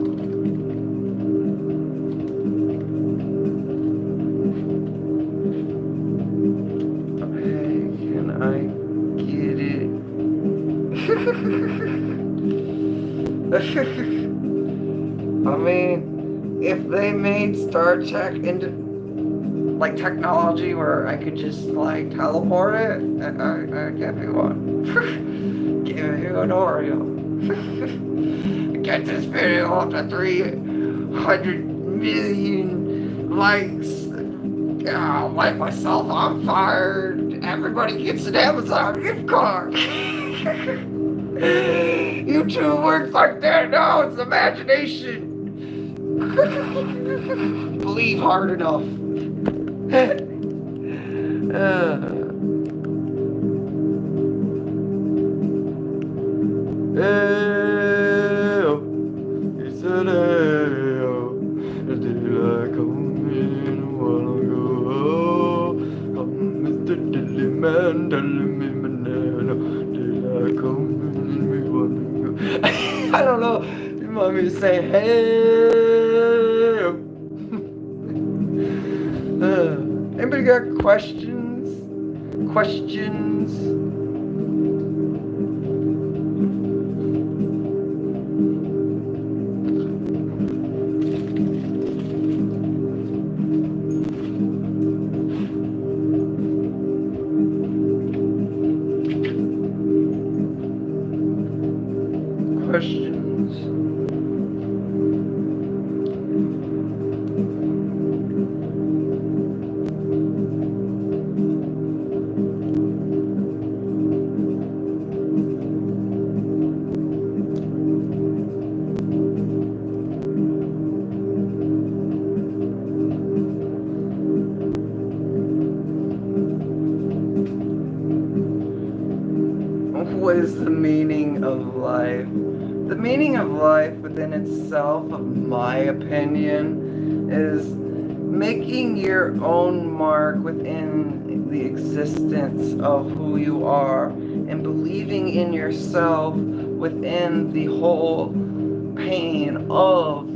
Hey, can I get it? I mean, if they made Star Trek into like technology where I could just like teleport it, I'd give you one. Give you an Oreo. Get this video up to 300 million likes. I'll light myself on fire. Everybody gets an Amazon gift card. YouTube works like that. No, it's imagination. Believe hard enough. He said, did I come in a while ago? Come, Mr. Dilly Man, telling me banana. Did I come in a while ago? I don't know. You want me to say, hey? Anybody got questions? Questions? What is the meaning of life? The meaning of life within itself, of my opinion, is making your own mark within the existence of who you are and believing in yourself within the whole pain of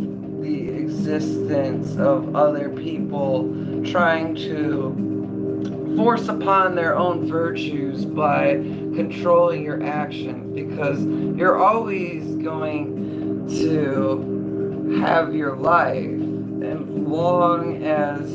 the existence of other people trying to force upon their own virtues by controlling your actions, because you're always going to have your life, and long as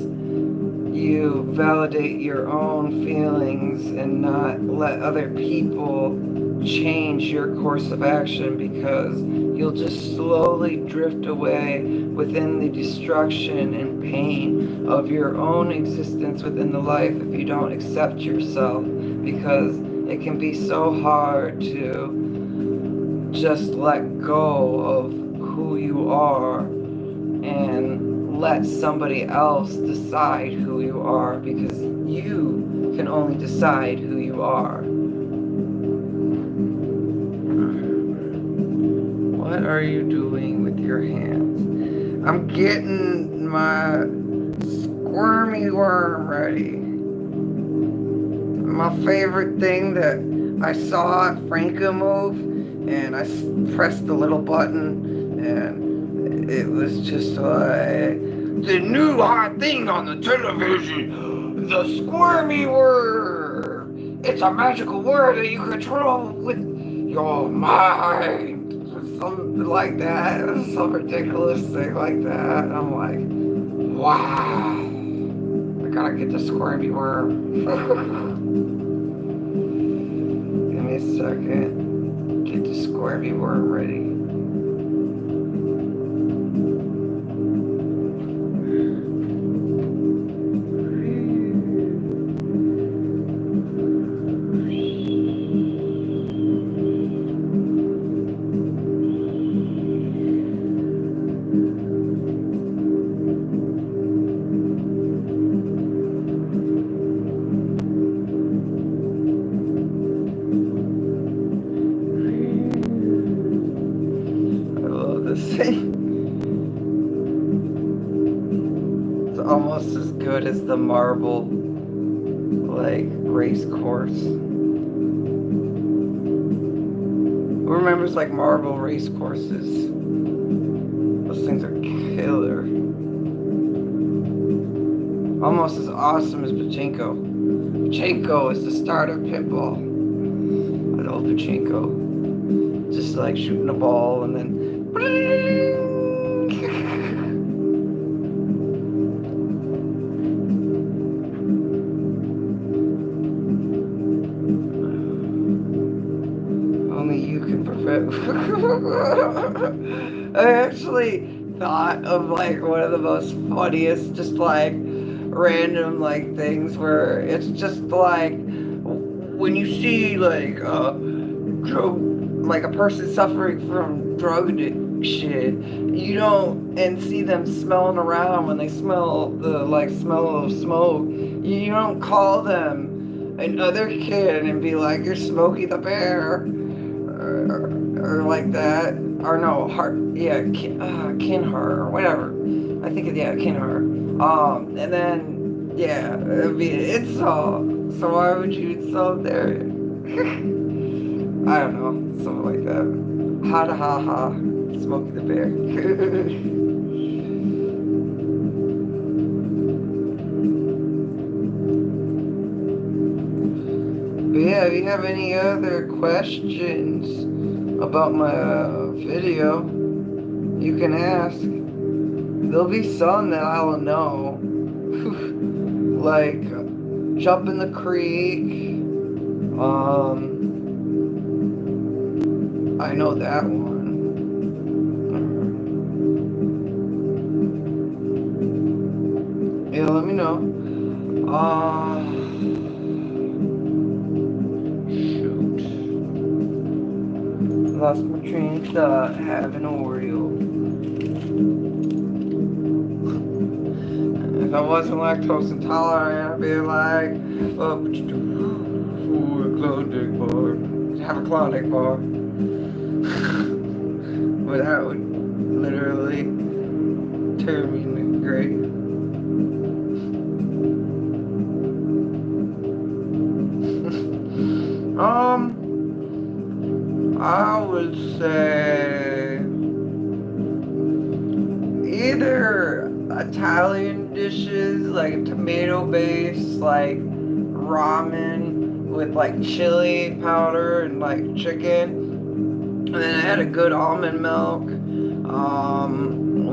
you validate your own feelings and not let other people change your course of action, because you'll just slowly drift away within the destruction and pain of your own existence within the life if you don't accept yourself, because it can be so hard to just let go of who you are and let somebody else decide who you are, because you can only decide who you are. What are you doing with your hands? I'm getting my squirmy worm ready. My favorite thing that I saw at Franca move, and I pressed the little button, and it was just like, the new hot thing on the television, the squirmy worm. It's a magical word that you control with your mind. Something like that. It was some ridiculous thing like that. I'm like, wow. I gotta get the squirmy worm. Give me a second. Get the squirmy worm ready. It's almost as good good as the marble, like, race course. Who remembers, like, marble race courses? Those things are killer. Almost as awesome as pachinko. Pachinko is the start of pinball. I love pachinko. Just like shooting a ball and then only you can prevent. I actually thought of like one of the most funniest, just like random like things where it's just like when you see like like a person suffering from drug addiction, you don't, and see them smelling around when they smell the like smell of smoke, you don't call them another kid and be like, you're Smokey the Bear, or like that, or no, Hart, yeah, Kinhart, or whatever. I think it, yeah, Kinhart. And then, yeah, it'd be insult. So why would you insult their I don't know, something like that. Ha ha ha, Smokey the Bear. But yeah, if you have any other questions about my video, you can ask. There'll be some that I will know. Like, jump in the creek. I know that one. Yeah, let me know. Shoot. Lost my train of thought. Have an Oreo. If I wasn't lactose intolerant, I'd be like, what would you do? Ooh, a Klondike bar. Have a Klondike bar. But that would literally turn me into grave. I would say either Italian dishes, like tomato based, like ramen with like chili powder and like chicken. And then I had a good almond milk,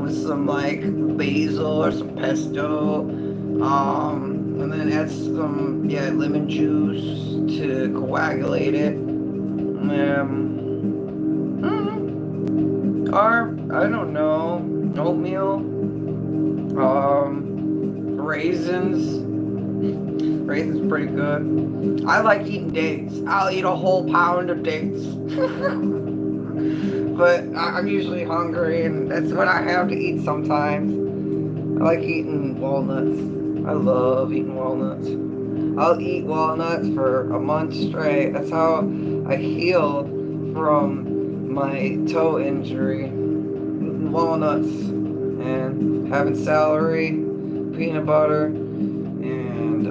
with some like basil or some pesto, and then add some, yeah, lemon juice to coagulate it. Or, I don't know, oatmeal, raisins. Raisins pretty good. I like eating dates. I'll eat a whole pound of dates. But I'm usually hungry, and that's what I have to eat sometimes. I like eating walnuts. I love eating walnuts. I'll eat walnuts for a month straight. That's how I healed from my toe injury. Eating walnuts and having celery, peanut butter, and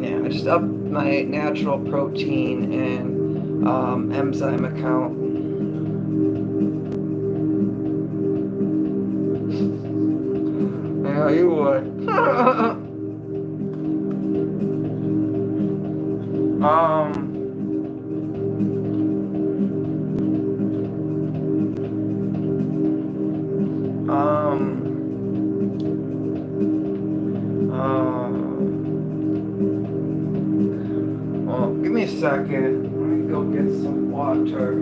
yeah, I just upped my natural protein and enzyme account. Yeah, you would. Well, give me a second. Let me go get some water. I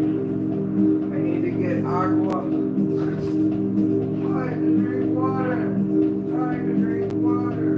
need to get agua. Trying to drink water. Trying to drink water.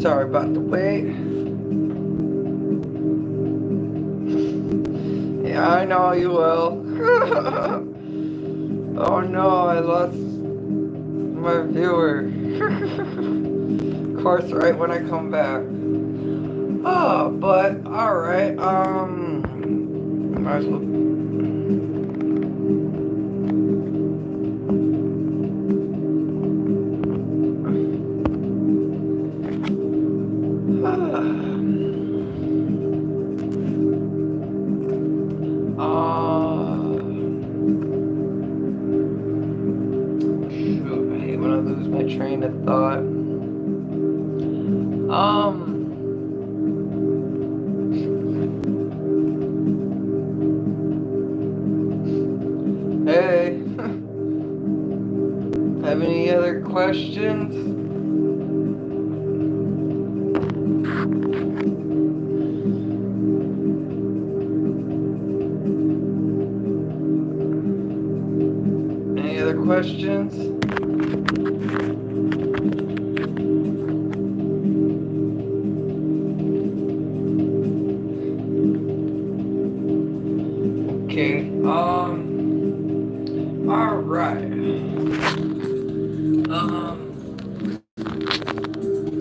Sorry about the wait. Yeah, I know you will. Oh no, I lost my viewer. Of course, right when I come back. Oh, but alright, might as well. Shoot, I hate when I lose my train of thought. Hey, have any other questions? Any other questions? Okay, alright.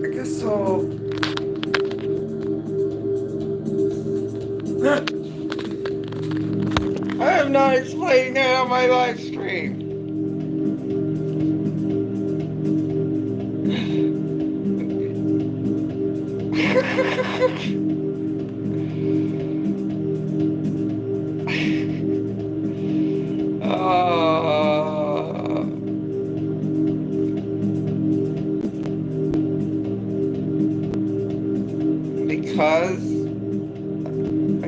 I guess I'll... I am not explaining that on my live stream. Because I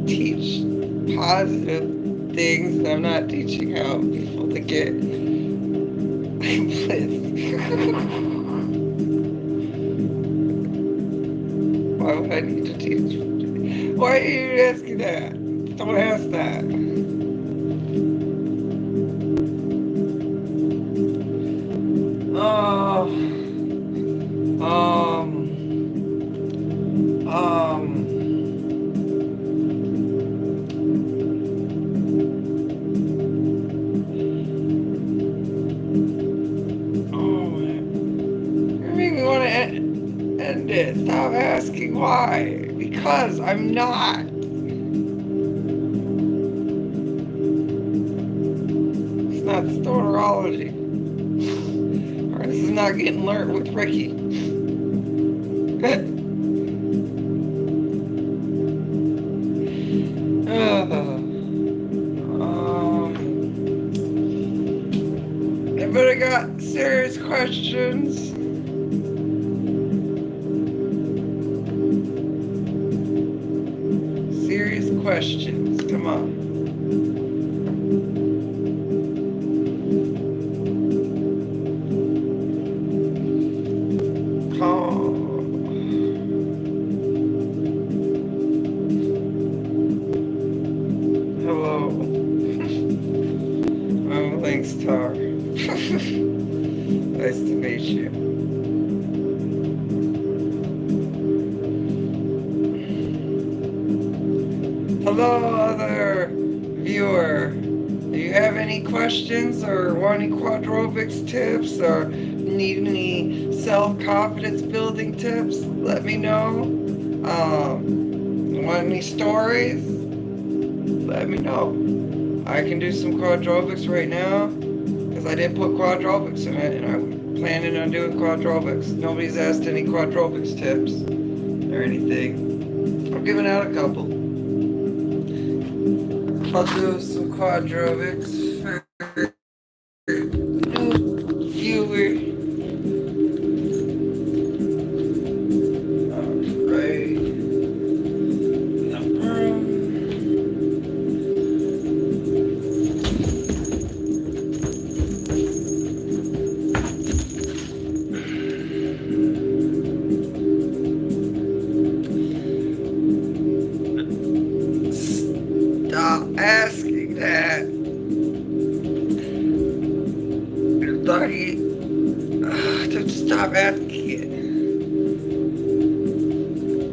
teach positive things, and I'm not teaching how people to get bliss. Why would I need to teach? Why are you asking that? Don't ask that. Oh, you want to end it? Stop asking why. Because I'm not. It's not stonerology. Or this is not getting learned with Ricky. Anybody got serious questions? Serious questions, come on. Hello. I'm Elynxtra. Nice to meet you. Hello, other viewer. Do you have any questions or want any Quadrobics tips or need any self-confidence building tips? Let me know. Want any stories? Let me know. I can do some Quadrobics right now because I didn't put Quadrobics in it, and I'm planning on doing Quadrobics. Nobody's asked any Quadrobics tips or anything. I'm giving out a couple. I'll do some Quadrobics for new viewer. Alright. Stop asking that.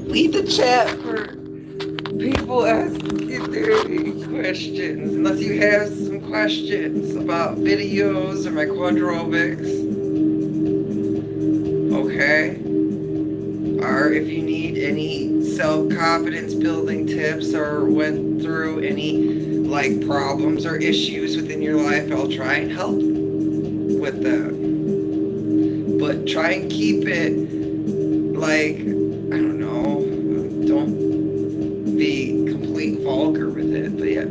leave the chat for people asking if there are any questions. Unless you have some questions about videos or my quadrobics. Okay? Or if you need any self-confidence building tips or went through any like problems or issues within your life, I'll try and help with that. But try and keep it like, I don't know, don't be complete vulgar with it. But yeah,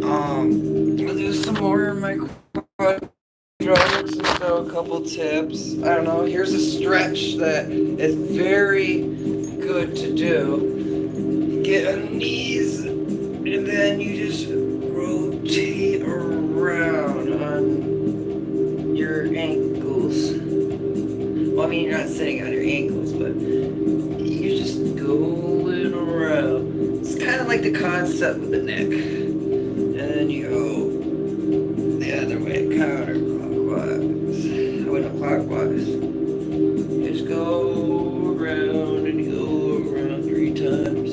I'll do some more of my quadrobics and so a couple tips. I don't know, here's a stretch that is very good to do. Get on the knees and then you just rotate around on your ankles. Well, I mean, you're not sitting on your ankles, but you're just going around. It's kind of like the concept with the neck. And then you go the other way, counterclockwise. I went clockwise. You just go around and you go around 3 times.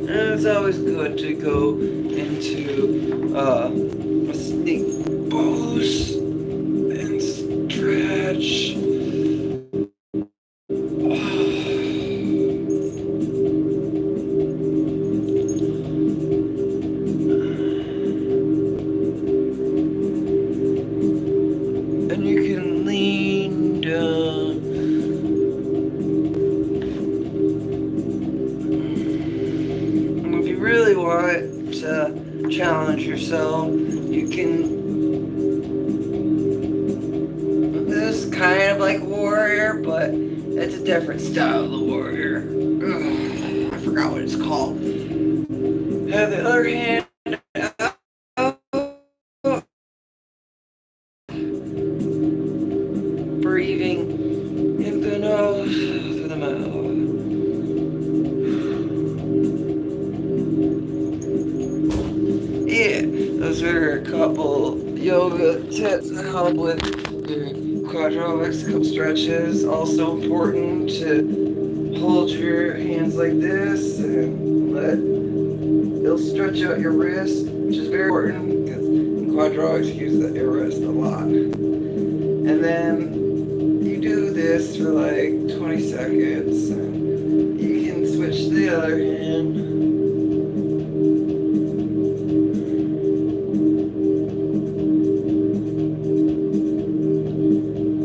And it's always good to go into a sneak pose and stretch. And you can lean down. And if you really want to challenge yourself, you can. This is kind of like warrior, but it's a different style of the warrior. Ugh, I forgot what it's called. Have the other hand out. Breathing in the nose, through the mouth. Yeah, those are a couple yoga tips to help with your quadrobics, a couple stretches. Also important to hold your hands like this and it'll stretch out your wrist, which is very important because in quadrobics you use your wrist a lot. And then you do this for like 20 seconds. You can switch to the other hand.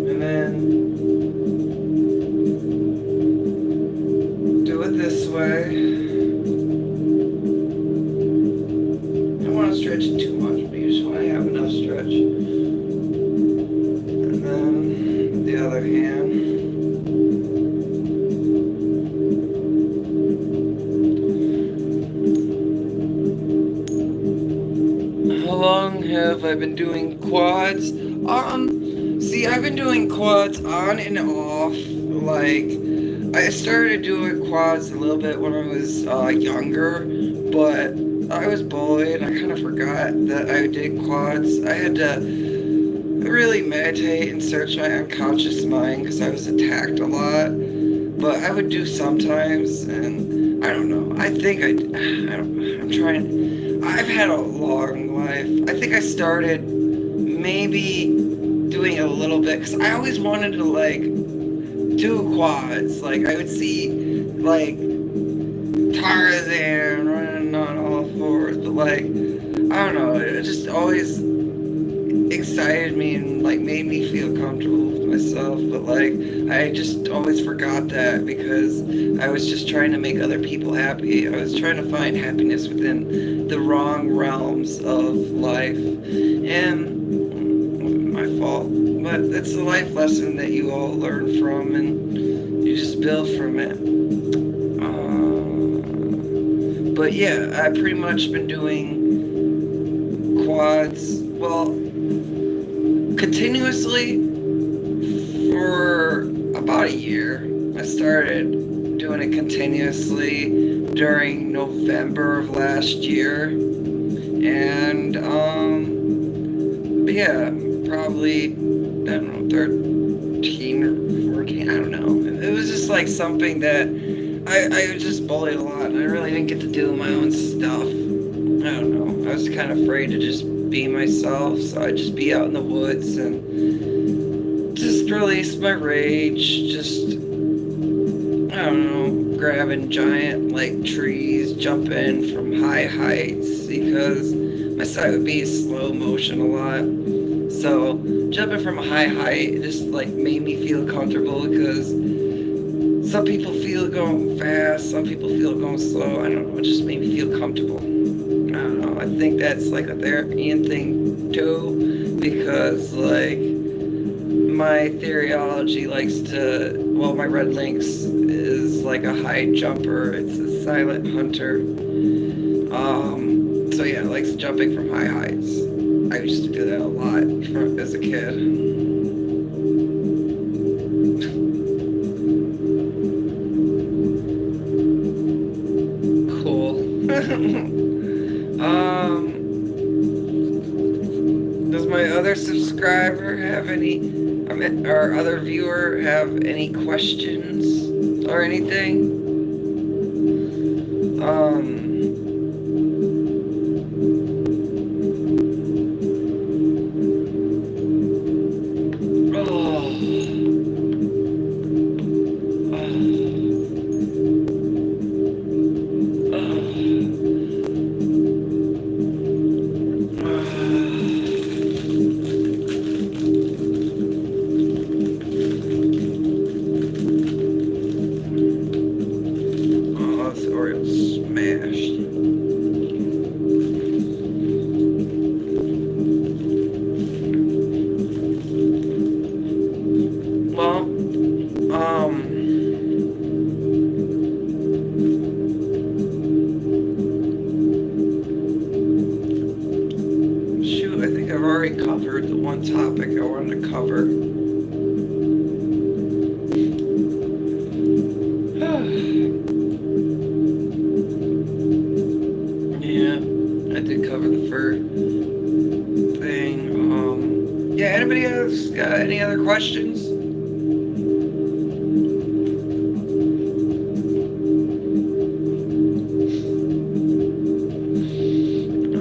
And then do it this way. I don't want to stretch it too much, but you just want to have enough stretch. And then the other hand. How long have I been doing quads? See, I've been doing quads on and off. Like, I started doing quads a little bit when I was younger, but I was bullied. I kind of forgot that I did quads. I had to really meditate and search my unconscious mind because I was attacked a lot. But I would do sometimes, and I don't know. I think I'm trying. I've had a long life. I think I started maybe doing a little bit because I always wanted to like do quads. Like I would see like Tarzan running on all fours, but like I don't know. It just always excited me and like made me feel comfortable with myself, but like I just always forgot that because I was just trying to make other people happy. I was trying to find happiness within the wrong realms of life, and my fault, but it's a life lesson that you all learn from and you just build from it. But yeah, I've pretty much been doing quads, well, continuously for about a year. I started doing it continuously during November of last year. And, but yeah, probably, I don't know, 13 or 14, I don't know. It was just like something that I was just bullied a lot, and I really didn't get to do my own stuff. I don't know. I was kind of afraid to just be myself, so I'd just be out in the woods and just release my rage, just, I don't know, grabbing giant, like, trees, jumping from high heights, because my sight would be slow motion a lot. So, jumping from a high height just, like, made me feel comfortable, because some people feel it going fast, some people feel it going slow. I don't know, it just made me feel comfortable. I don't know, I think that's like a therapeutic thing too, because like my theoryology likes to, well, my red lynx is like a high jumper, it's a silent hunter. So yeah, it likes jumping from high heights. I used to do that a lot as a kid. Does my other subscriber have any, or other viewer have any questions or anything? Covered the one topic I wanted to cover. Yeah, I did cover the fur thing. Yeah, anybody else got any other questions?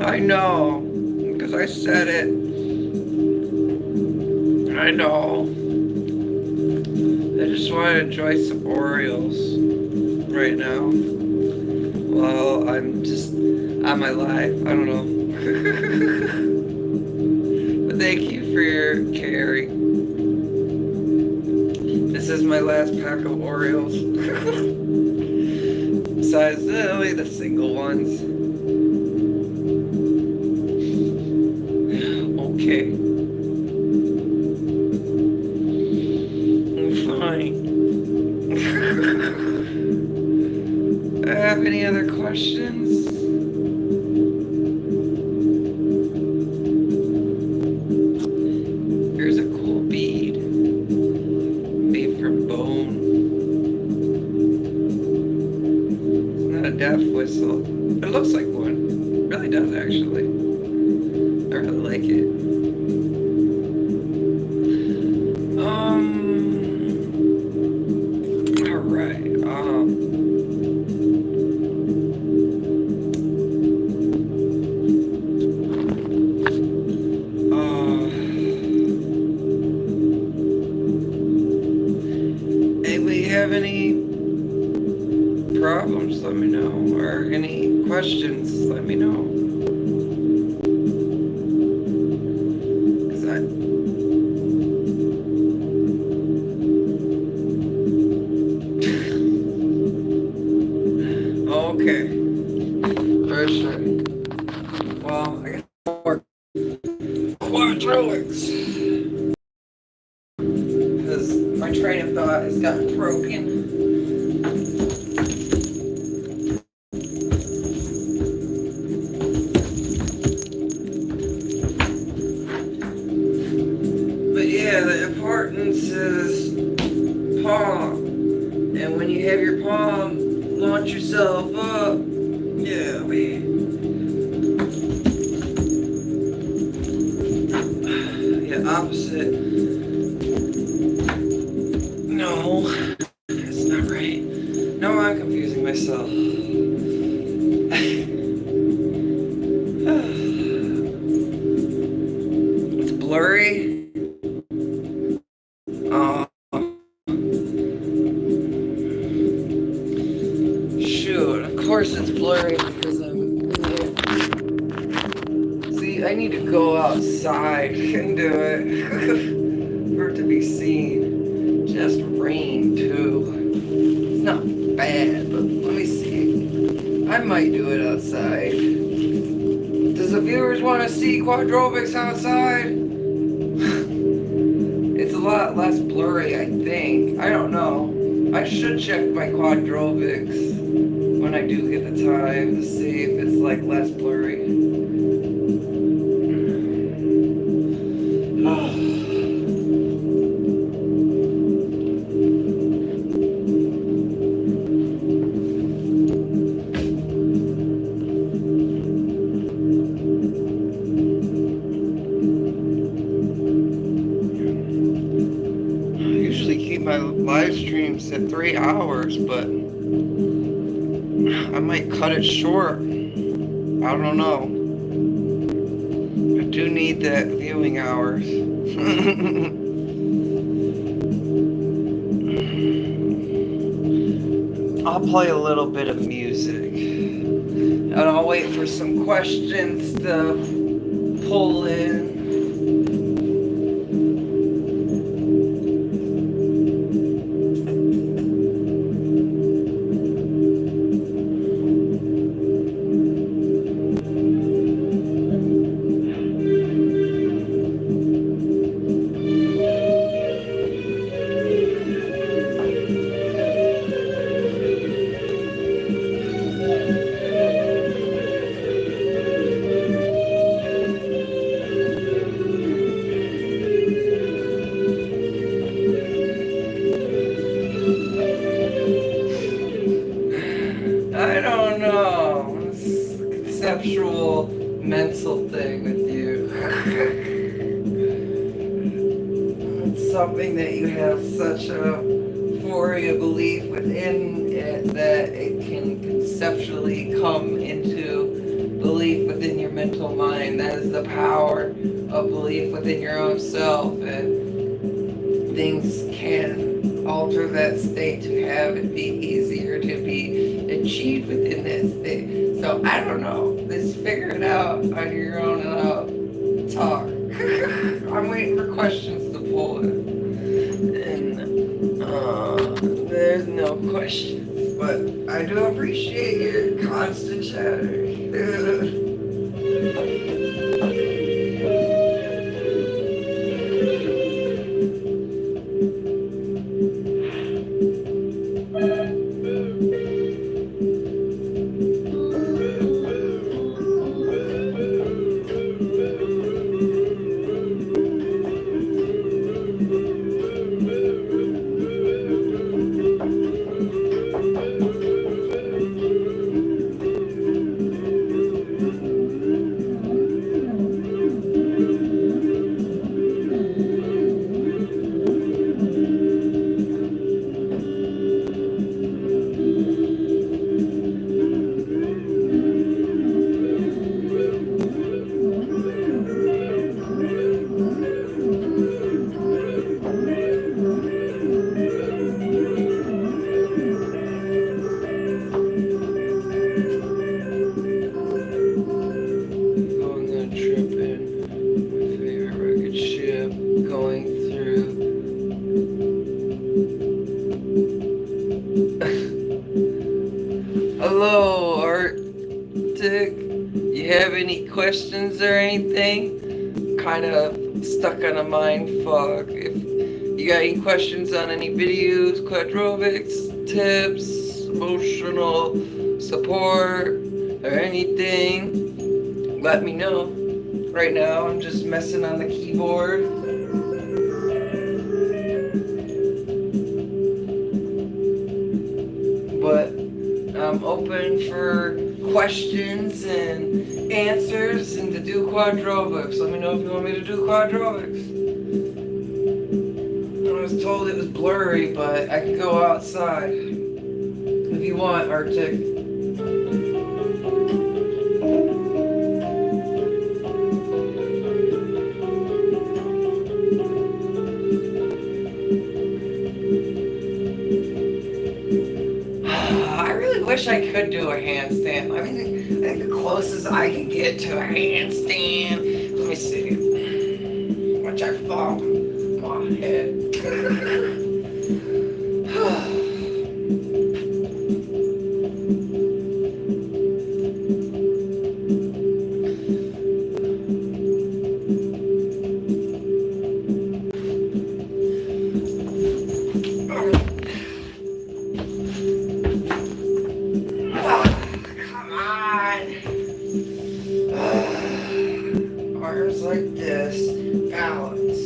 I know, because I said it. I know. I just want to enjoy some Oreos right now. Well, I'm just on my live. I don't know. But thank you for your caring. This is my last pack of Oreos. Besides, only the single ones. Okay. Have any other questions? Here's a cool bead made from bone. It's not a death whistle. It looks like one. It really does, actually. I really like it. Have any problems, let me know, or any questions, let me know. Okay, for sure. Well, I got more Quadrobics. Because my train of thought has gotten broken. But yeah, the importance is palm. And when you have your palm, launch yourself up. Yeah, yeah, opposite. It's not right. No, I'm confusing myself. It's blurry. Oh. Shoot, of course it's blurry because I'm here. See, I need to go outside and do it for it to be seen. Just rain, too. It's not bad, but let me see. I might do it outside. Does the viewers want to see Quadrobics outside? It's a lot less blurry, I think. I don't know. I should check my Quadrobics when I do get the time to see if it's like less blurry. My live streams at 3 hours, but I might cut it short. I don't know. I do need that viewing hours. I'll play a little bit of music and I'll wait for some questions to pull in. I don't know. It's a conceptual, mental thing with you. It's something that you have such a euphoria belief within it that it can conceptually come into belief within your mental mind. That is the power of belief within your own self, and things can alter that state to have it be easier to be achieved within that state. So I don't know. Just figure it out on your own and I'll talk. I'm waiting for questions to pull in. And there's no questions. But I do appreciate your constant chatter. Hello, Arctic. You have any questions or anything? Kind of stuck on a mind fog. If you got any questions on any videos, Quadrobics, tips, emotional support, or anything, let me know. Right now, I'm just messing on the keyboard. But I'm open for questions and answers and to do Quadrobics. Let me know if you want me to do Quadrobics. I was told it was blurry, but I can go outside if you want, Arctic. I really wish I could do a handstand. I mean, I think the closest I can get to a handstand. Let me see. Watch I fall. My head. Arms like this, balance.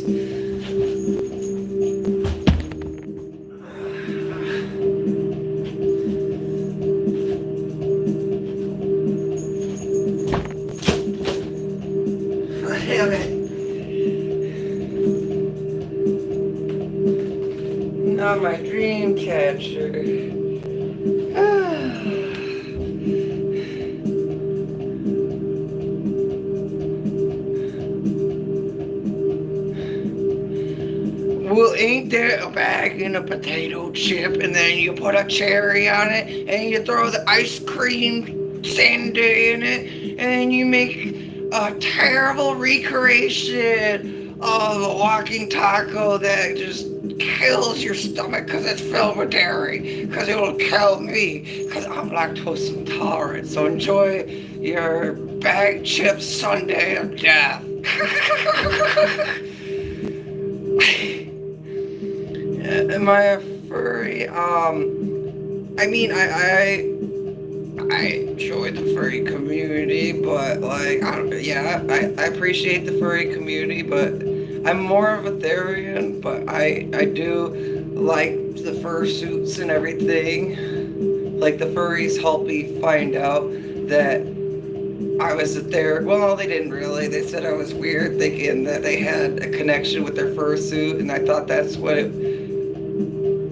Damn it. Not my dream catcher. Well, ain't there a bag and a potato chip, and then you put a cherry on it, and you throw the ice cream sundae in it, and then you make a terrible recreation of a walking taco that just kills your stomach because it's filled with dairy, because it will kill me, because I'm lactose intolerant. So enjoy your bag chip sundae of death. Am I a furry? I mean, I enjoy the furry community, but like, I appreciate the furry community, but I'm more of a Therian, but I do like the fursuits and everything. Like, the furries helped me find out that I was a Therian. Well, no, they didn't really. They said I was weird, thinking that they had a connection with their fursuit, and I thought that's what it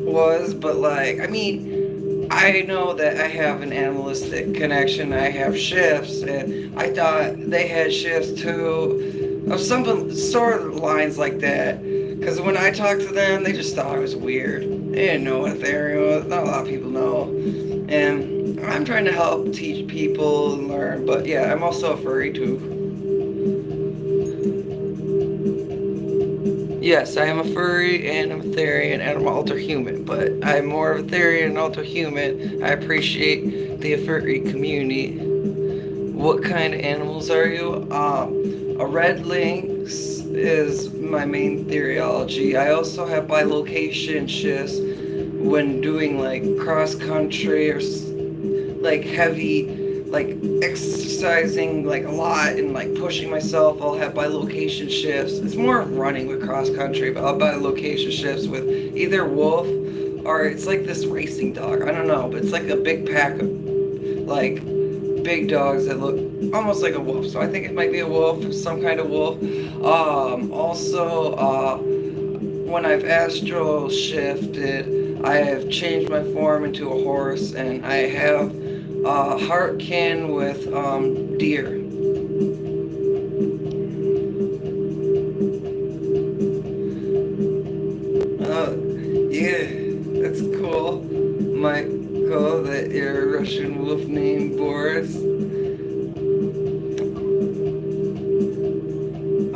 was, but like, I mean, I know that I have an animalistic connection. I have shifts, and I thought they had shifts too, of some sort of lines like that. Because when I talked to them, they just thought I was weird. They didn't know what Ethereum was. Not a lot of people know. And I'm trying to help teach people and learn, but yeah, I'm also a furry too. Yes, I am a furry and I'm a Therian and I'm an alter human, but I'm more of a Therian and alter human. I appreciate the furry community. What kind of animals are you? A red lynx is my main theology. I also have bilocation shifts when doing like cross country or like heavy, like exercising like a lot and like pushing myself. I'll have bilocation shifts. It's more of running with cross country, but I'll bilocation shifts with either wolf or it's like this racing dog. I don't know, but it's like a big pack of like big dogs that look almost like a wolf. So I think it might be a wolf, some kind of wolf. Also, when I've astral shifted, I have changed my form into a horse, and I have heartkin with deer. Yeah, that's cool. Michael, that your Russian wolf named Boris.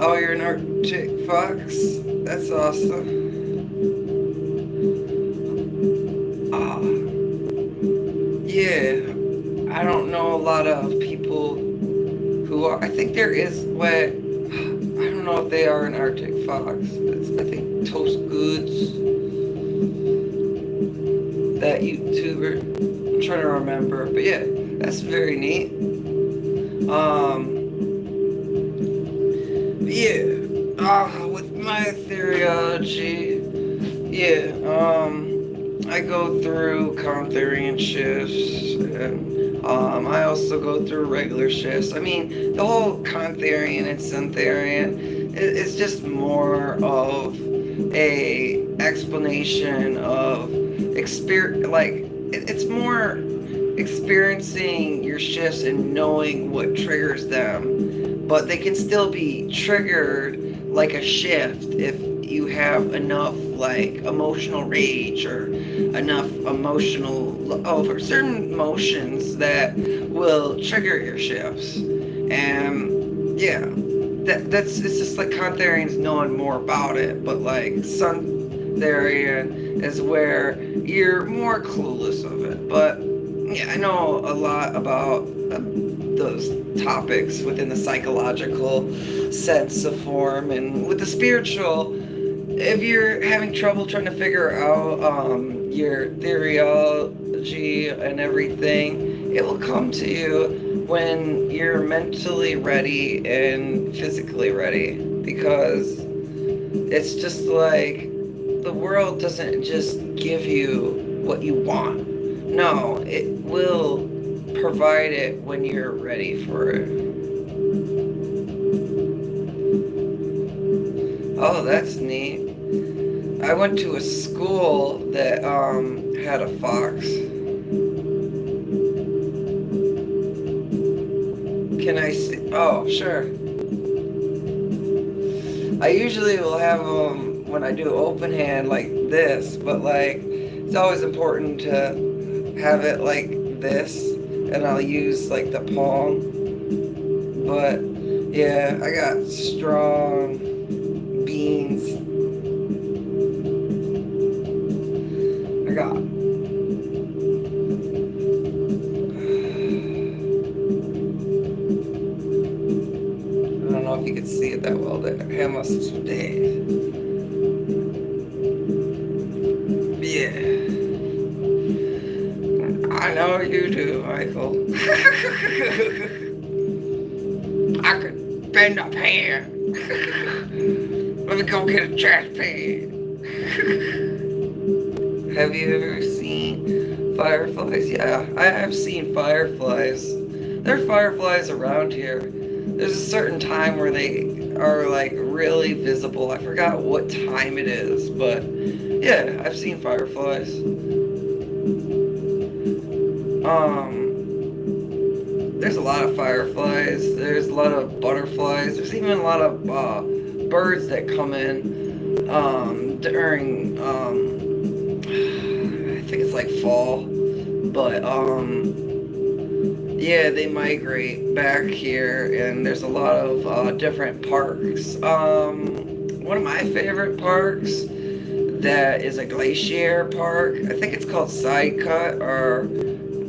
Oh, you're an Arctic fox? That's awesome. Ah, yeah. I don't know a lot of people who are. I think there is what. I don't know if they are an Arctic fox. It's, I think Toast Goods. That YouTuber. I'm trying to remember, but yeah, that's very neat. With my theology, yeah, I go through Contherian shifts, and I also go through regular shifts. I mean, the whole Contherian and Syntherian is just more of a explanation of it's more experiencing your shifts and knowing what triggers them, but they can still be triggered like a shift if you have enough like emotional rage or enough emotional over certain emotions that will trigger your shifts. And yeah, that's it's just like Contharian's knowing more about it, but like Suntharian is where you're more clueless of it. But yeah, I know a lot about those topics within the psychological sense of form, and with the spiritual, if you're having trouble trying to figure out your theology and everything, it will come to you when you're mentally ready and physically ready, because it's just like the world doesn't just give you what you want. No, it will provide it when you're ready for it. Oh, that's neat. I went to a school that had a fox. Can I see? Oh, sure. I usually will have them when I do open hand like this, but like it's always important to have it like this, and I'll use like the palm. But yeah, I got strong beans. I got. I don't know if you can see it that well there. I must have days. Yeah. I know you do, Michael. I could bend up here. Let me go get a trash pan. Have you ever seen fireflies? Yeah, I have seen fireflies. There are fireflies around here. There's a certain time where they are like really visible. I forgot what time it is, but yeah, I've seen fireflies. There's a lot of fireflies. There's a lot of butterflies. There's even a lot of birds that come in during I think it's like fall, but yeah, they migrate back here, and there's a lot of different parks. One of my favorite parks that is a glacier park. I think it's called Sidecut, or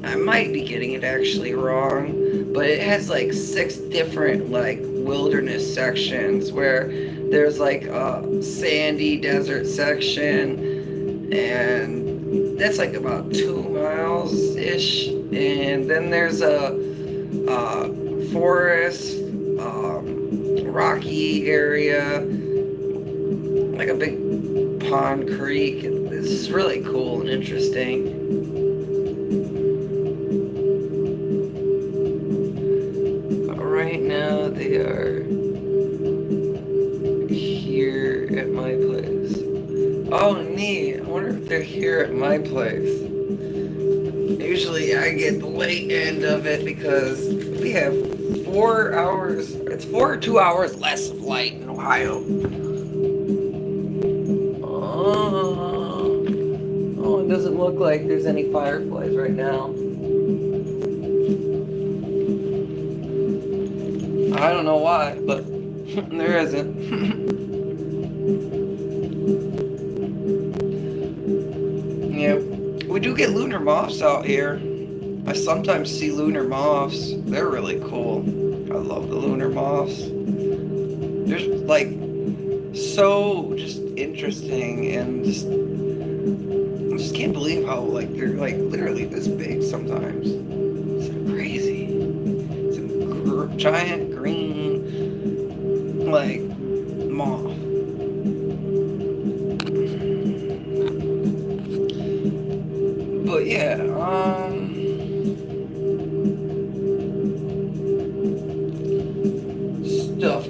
I might be getting it actually wrong, but it has like 6 different like wilderness sections where there's like a sandy desert section, and that's like about 2 miles ish, and then there's a forest, rocky area, like a big pond creek. This is really cool and interesting. Right now they are here at my place. Oh, neat. I wonder if they're here at my place. Usually I get the late end of it because we have 4 hours. It's 4 or 2 hours less of light in Ohio. Oh, it doesn't look like there's any fireflies right now. I don't know why, but there isn't. Yeah, we do get lunar moths out here. I sometimes see lunar moths. They're really cool. I love the lunar moths. They're like so just interesting, and just I just can't believe how like they're like literally this big sometimes. It's crazy. It's a giant green like moth. But yeah, stuff.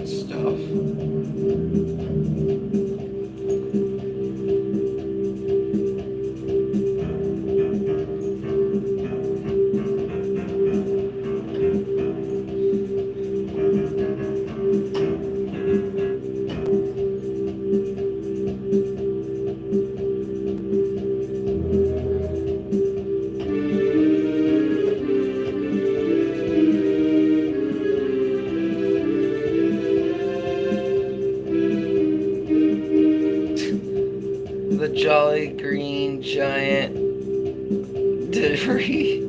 Debris.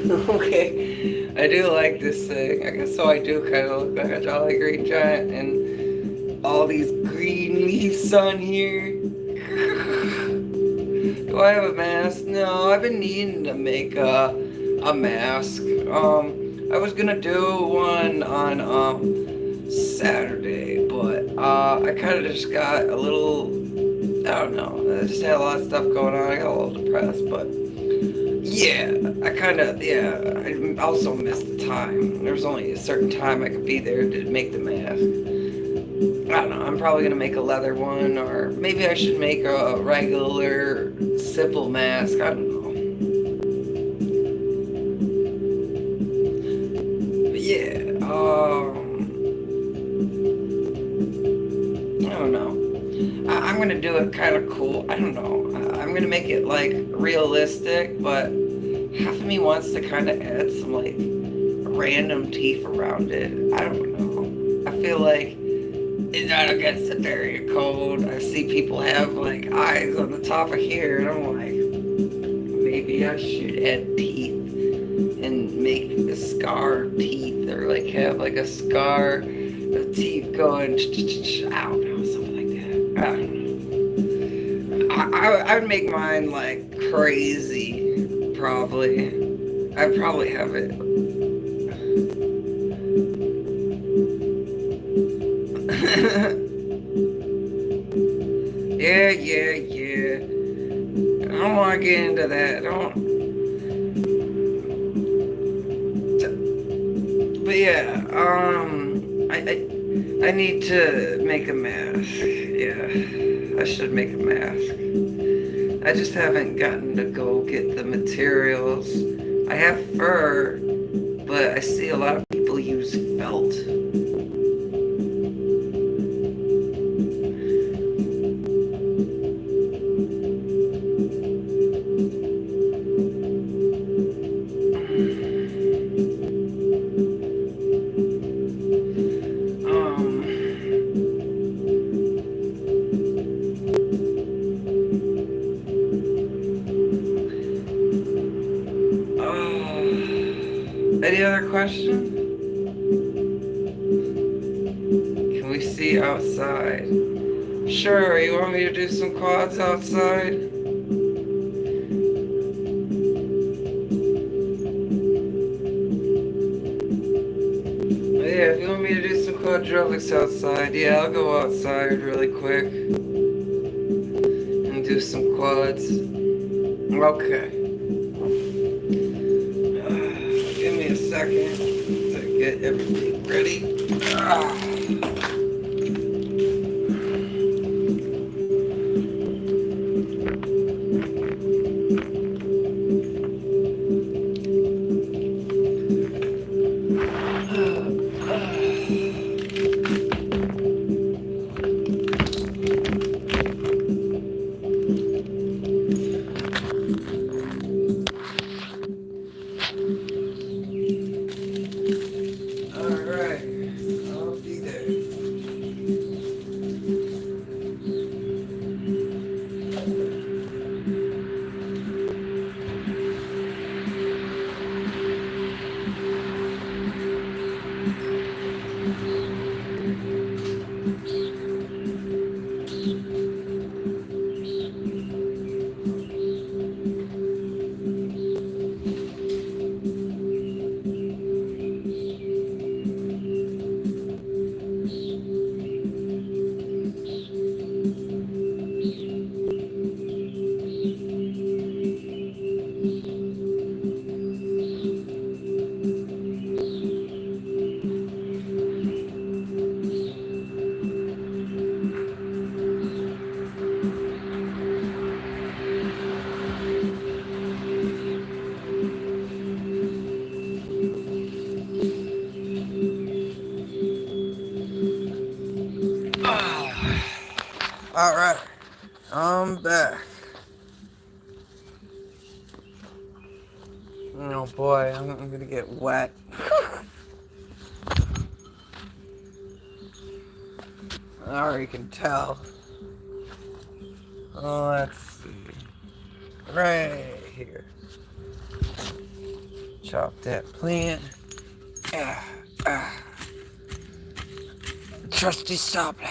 Okay, I do like this thing. I guess so. I do kind of look like a Jolly Green Giant, and all these green leaves on here. Do I have a mask? No, I've been needing to make a mask. I was gonna do one on Saturday, but I kind of just got a little. I don't know. I just had a lot of stuff going on. I got a little depressed, but yeah, I also missed the time. There was only a certain time I could be there to make the mask. I don't know. I'm probably gonna make a leather one, or maybe I should make a regular, simple mask. I don't know. But yeah, I don't know. I'm gonna do it kind of cool. I don't know. I'm gonna make it like realistic, but half of me wants to kind of add some like random teeth around it. I don't know. I feel like it's not against the area code. I see people have like eyes on the top of here, and I'm like, maybe I should add teeth and make a scar teeth, or like have like a scar of teeth going. I don't know, something like that. I don't know. I would make mine like crazy, probably. I'd probably have it. Yeah. I don't want to get into that. But yeah, I need to make a mask. Yeah, I should make a mask. I just haven't gotten to go get the materials. I have fur, but I see a lot of people use felt. Any other questions? Can we see outside? Sure, you want me to do some quads outside? Yeah, if you want me to do some quadrobics outside, yeah, I'll go outside really quick and do some quads. Okay. Give me a second to get everything ready. Alright, I'm back. Oh boy, I'm gonna get wet. I already can tell. Oh, let's see. Right here. Chop that plant. Ah, ah. Trusty saw blade.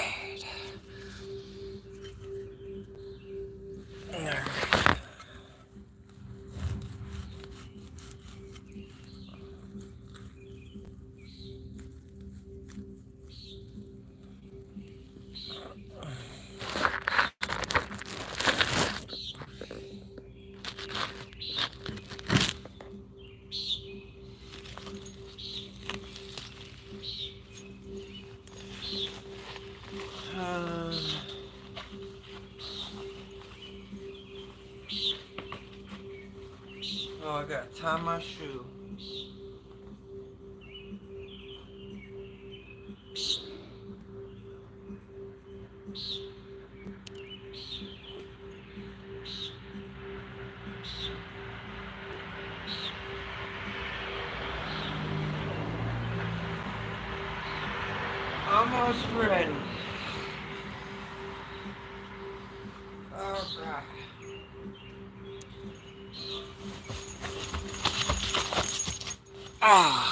Oh, I gotta tie my shoe. Almost ready. Alright. Ah.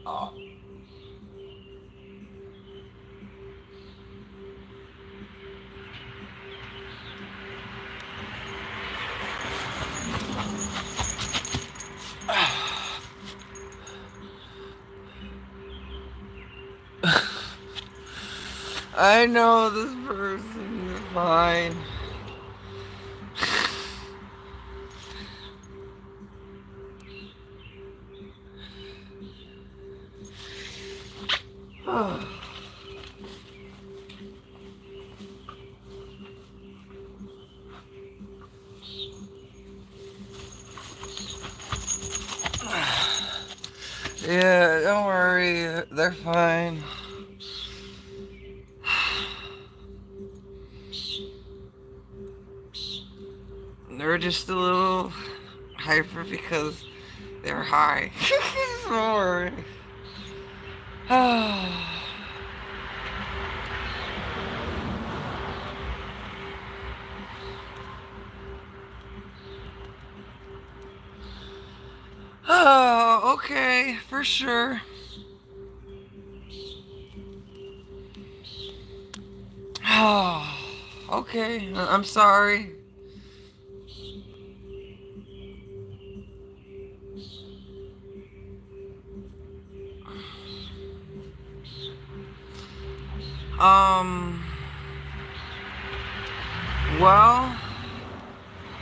Oh. I know this person is fine. Yeah, don't worry, they're fine. They're just a little hyper because they're high. Don't worry. Oh, okay, for sure. Oh, okay, I'm sorry. Um, well,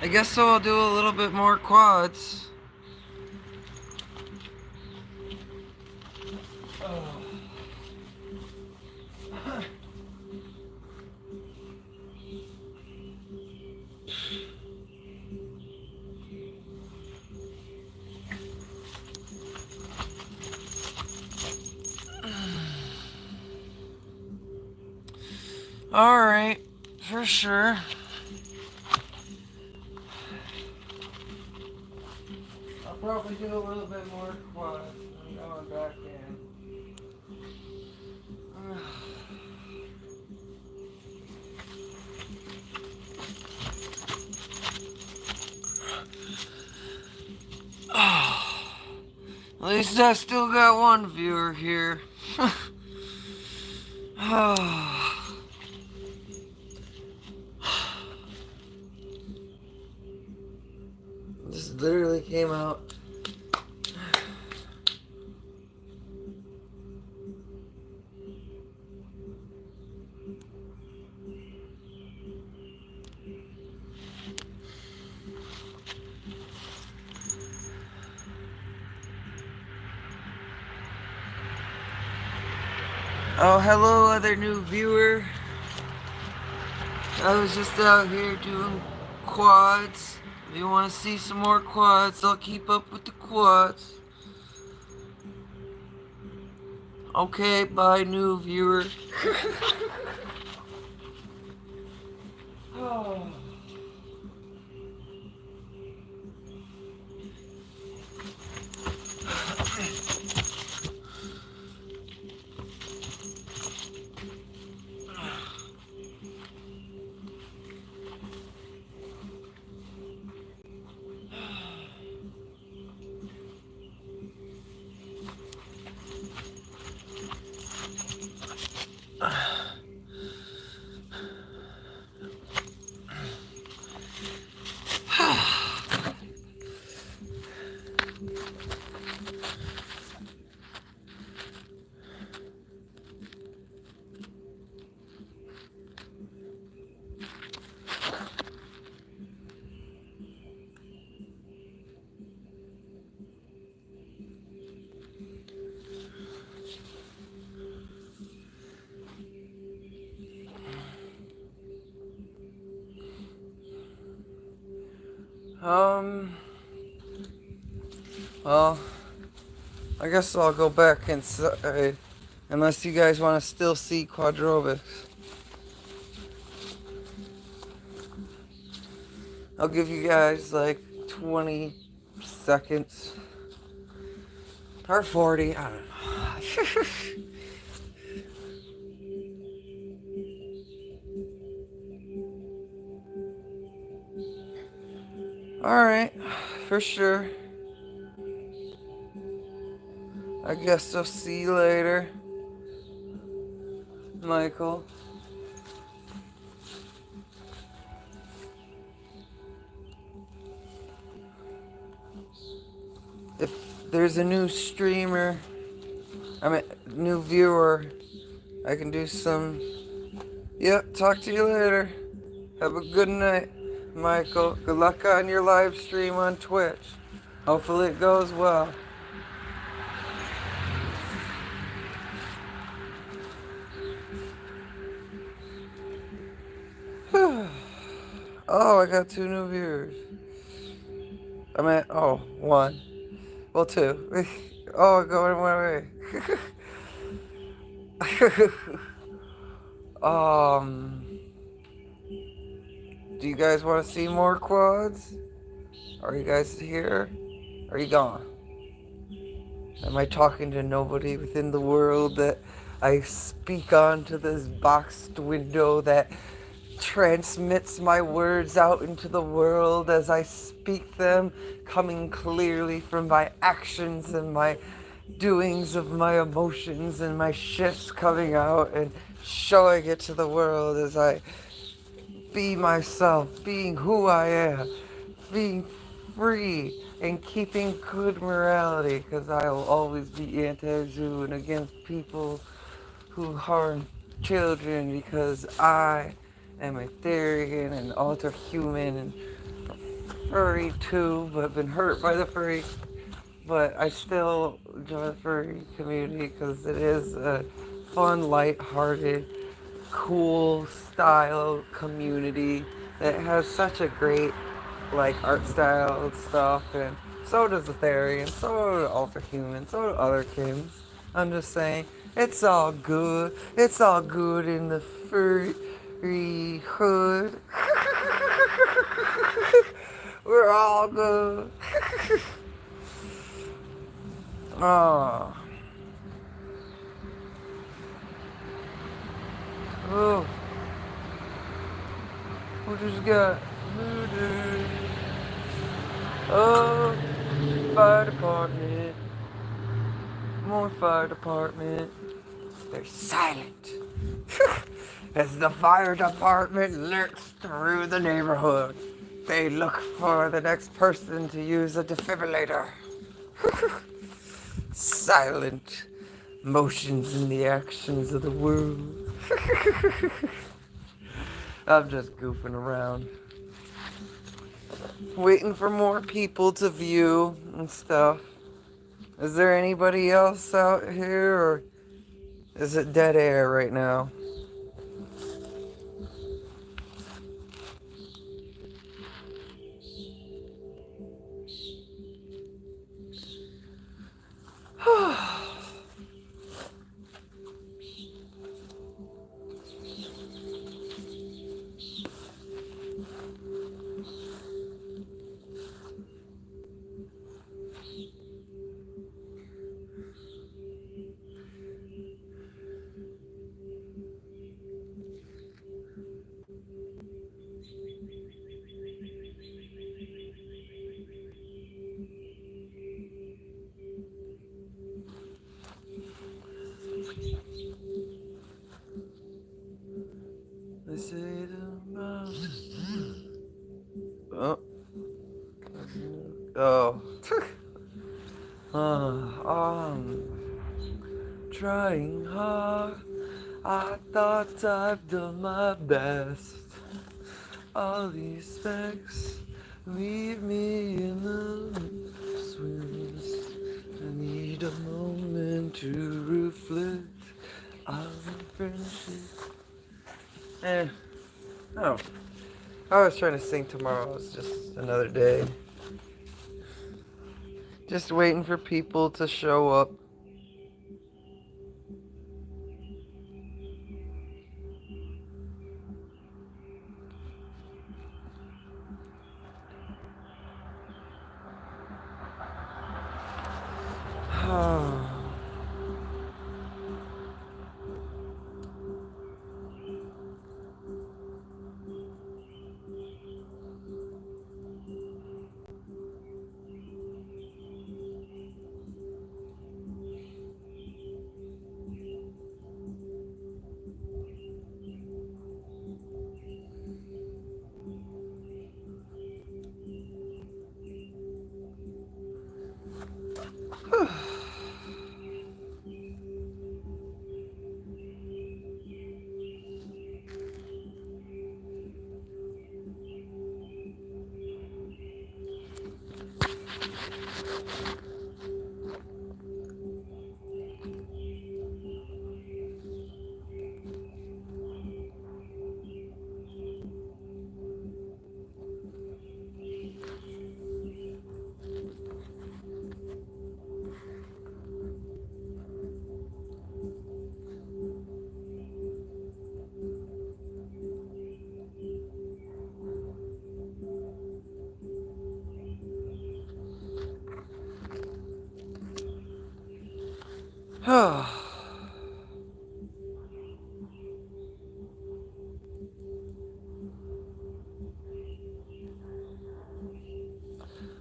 I guess so. I'll do a little bit more quads. Alright, for sure. I'll probably do a little bit more quads. I'm going back in. At least I still got one viewer here. This literally came out. Oh, hello, other new viewer. I was just out here doing quads. If you want to see some more quads, I'll keep up with the quads. Okay, bye, new viewer. Oh. Well, I guess I'll go back inside. Unless you guys want to still see Quadrobics. I'll give you guys like 20 seconds. Or 40, I don't know. Alright, for sure. I guess I'll see you later, Michael. If there's a new streamer, new viewer, I can do some. Yep, talk to you later. Have a good night, Michael. Good luck on your live stream on Twitch. Hopefully it goes well. Oh, I got 2 new viewers. One. Well, 2. Oh, going my way. Do you guys want to see more quads? Are you guys here? Are you gone? Am I talking to nobody within the world that I speak onto this boxed window that transmits my words out into the world as I speak them, coming clearly from my actions and my doings of my emotions and my shifts coming out and showing it to the world as I be myself, being who I am, being free and keeping good morality, because I will always be anti-zoo and against people who harm children, because I am a Therian and alter human and furry too, but been hurt by the furry. But I still enjoy the furry community because it is a fun, light-hearted, cool style community that has such a great art style and stuff, and so does the Therian, so do Ultra Human, so do other Kims. I'm just saying, it's all good. It's all good in the furry hood. We're all good. Oh. Oh. Who just got murdered? Oh, fire department. More fire department. They're silent. As the fire department lurks through the neighborhood, they look for the next person to use a defibrillator. Silent motions in the actions of the world. I'm just goofing around. Waiting for more people to view and stuff. Is there anybody else out here, or is it dead air right now? Trying hard. I thought I've done my best. All these specs leave me in the swims. I need a moment to reflect on friendship. Oh, I was trying to sing tomorrow. It's just another day. Just waiting for people to show up.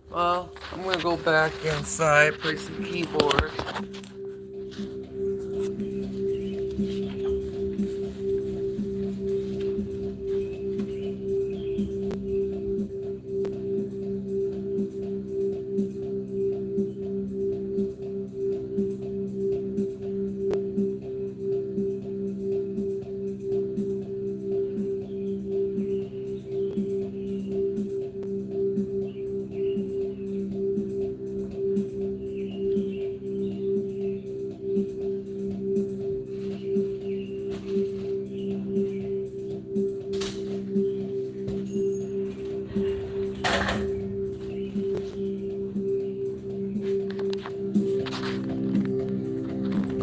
Well, I'm gonna go back inside, play some keyboard.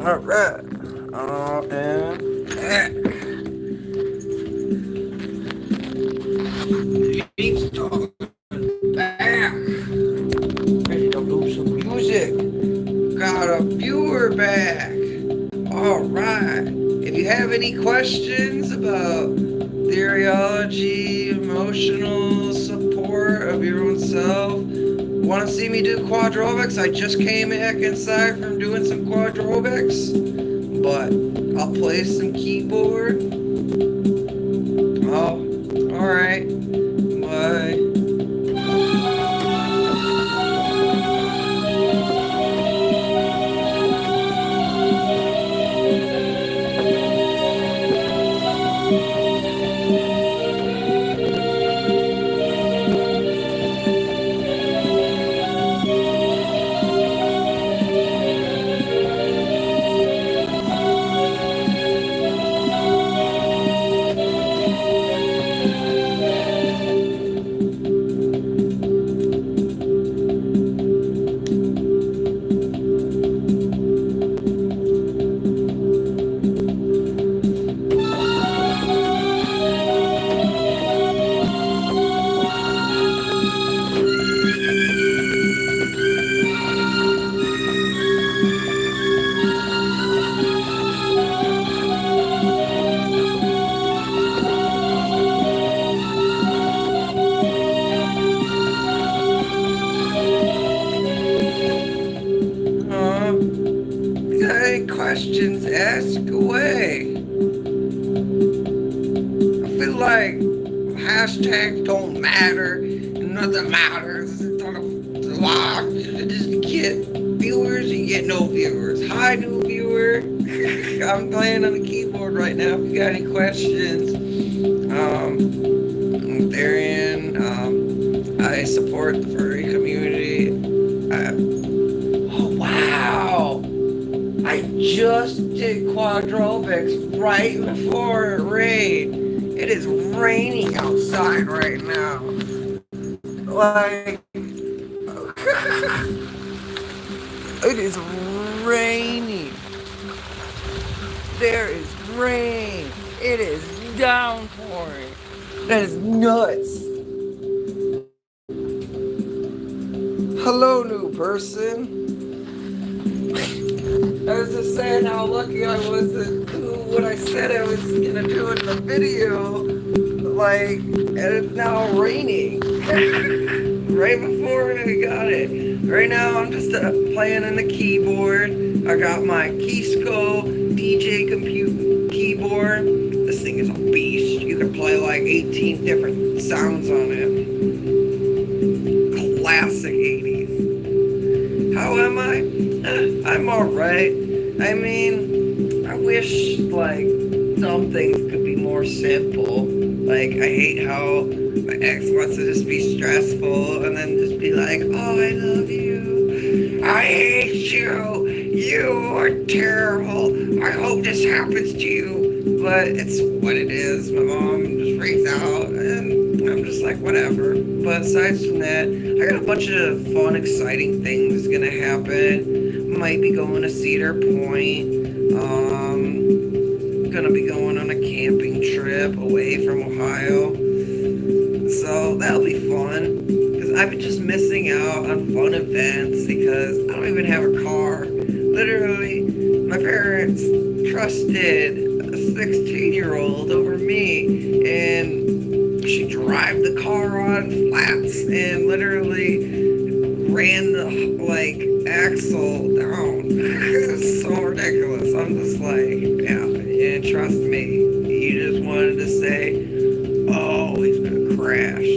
Alright. And back. Ready to do some music. Got a viewer back. Alright. If you have any questions about theoryology, emotional support of your own self, want to see me do quadrobics? I just came back inside from doing some quadrobics, but I'll play some keyboard. Oh, alright. Bye. Questions, ask away. I feel like hashtags don't matter, nothing matters. Just get viewers, you get no viewers. Hi, new viewer. I'm playing on the keyboard right now. If you got any questions, I'm Darian. I support the furry community. Oh, wow. I just did Quadrobics right before it rained. It is raining outside right now. Like, it is raining. There is rain. It is downpouring. That is nuts. Hello, new person. I was just saying how lucky I was to do what I said I was gonna do in the video. Like, and it's now raining. Right before I got it. Right now I'm just playing on the keyboard. I got my Keysco DJ compute keyboard. This thing is a beast. You can play like 18 different sounds on it. Classic 80s. How am I? I'm alright. I mean, I wish like some things could be more simple. Like, I hate how my ex wants to just be stressful and then just be like, oh, I love you. I hate you. You are terrible. I hope this happens to you. But it's what it is. My mom just freaks out and I'm just like, whatever. But aside from that, I got a bunch of fun, exciting things gonna happen. Might be going to Cedar Point. Gonna be going on a camping trip away from Ohio. So that'll be fun. Because I've been just missing out on fun events because I don't even have a car. Literally, my parents trusted a 16-year-old over me, and she drove the car on flats and literally ran the like axle down. It's so ridiculous. I'm just like, yeah, you didn't trust me. You just wanted to say, oh, he's gonna crash.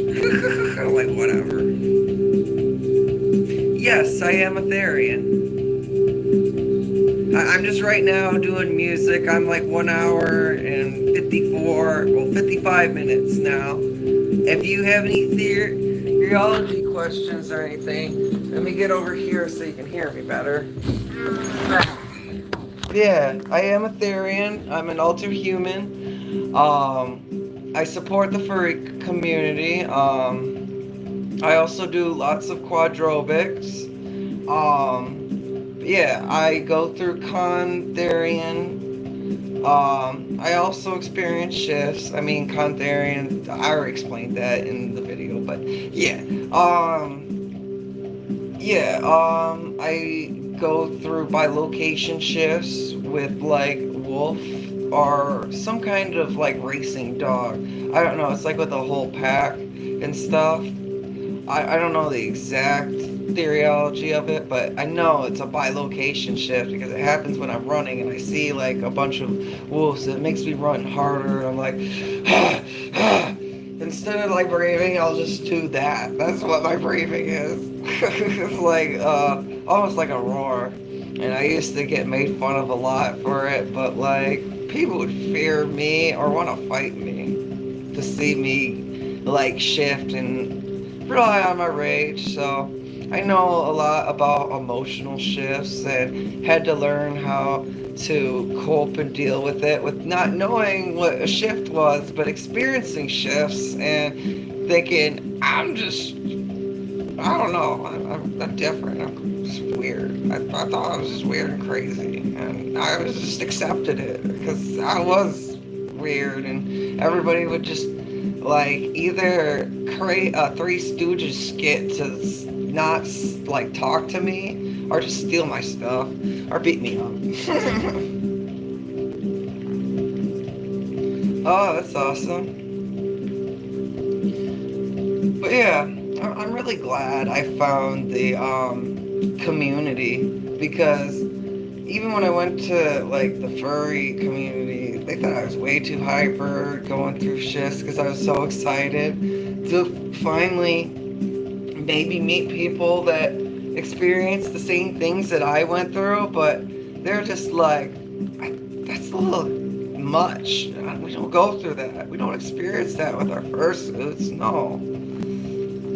Like, whatever. Yes, I am a Therian. I'm just right now doing music. I'm like 1 hour and 55 minutes now. If you have any theology questions or anything, let me get over here so you can hear me better. Yeah, I am a Therian. I'm an alter human. I support the furry community. I also do lots of quadrobics. Yeah, I go through Con Therian. I also experience shifts. I mean, Con Therian, I already explained that in the video, but yeah. I go through bilocation shifts with like wolf or some kind of like racing dog. I don't know, it's like with a whole pack and stuff. I don't know the exact theology of it, but I know it's a bilocation shift because it happens when I'm running and I see like a bunch of wolves. It makes me run harder. I'm like, instead of like breathing, I'll just do that. That's what my breathing is. It's like almost like a roar. And I used to get made fun of a lot for it, but like people would fear me or want to fight me to see me like shift and rely on my rage. So I know a lot about emotional shifts and had to learn how to cope and deal with it with not knowing what a shift was, but experiencing shifts and thinking, I don't know, I'm different. I'm just weird. I thought I was just weird and crazy, and I was just accepted it because I was weird, and everybody would just like either create a Three Stooges skit to not like talk to me or just steal my stuff or beat me up. Oh, that's awesome. But yeah, I'm really glad I found the community because even when I went to like the furry community, they thought I was way too hyper going through shifts because I was so excited to finally maybe meet people that experience the same things that I went through, but they're just like, that's a little much. We don't go through that. We don't experience that with our fursuits, no.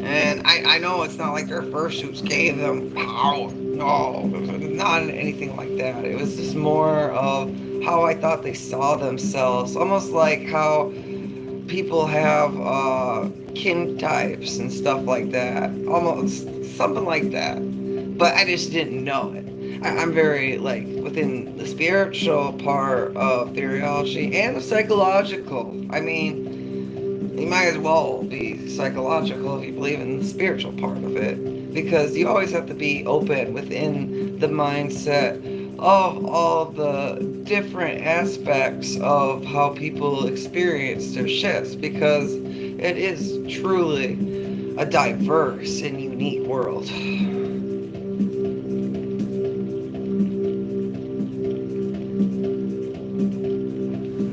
And I know it's not like their fursuits gave them power. No, not anything like that. It was just more of how I thought they saw themselves. Almost like how people have kin types and stuff like that. Almost something like that. But I just didn't know it. I'm very, like, within the spiritual part of theology and the psychological. I mean, you might as well be psychological if you believe in the spiritual part of it. Because you always have to be open within the mindset of all the different aspects of how people experience their shifts. Because it is truly a diverse and unique world.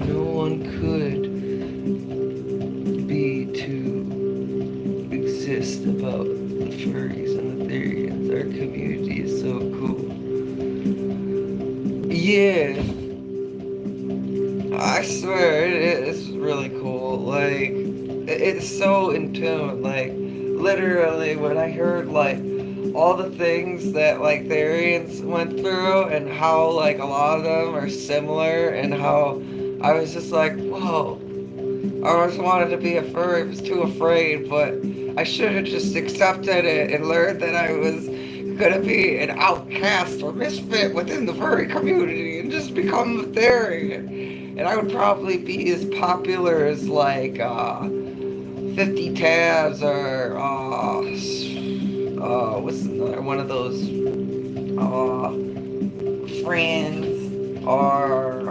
No one could be to exist about the furries and the Therians. Our community is so cool. Yeah, I swear it's really cool. Like, it's so in tune. Like, literally, when I heard like all the things that like Therians went through and how like a lot of them are similar, and how I was just like, whoa. I always wanted to be a furry. I was too afraid, but I should have just accepted it and learned that I was gonna be an outcast or misfit within the furry community and just become a Therian. And I would probably be as popular as like 50 tabs or what's another one of those friends, or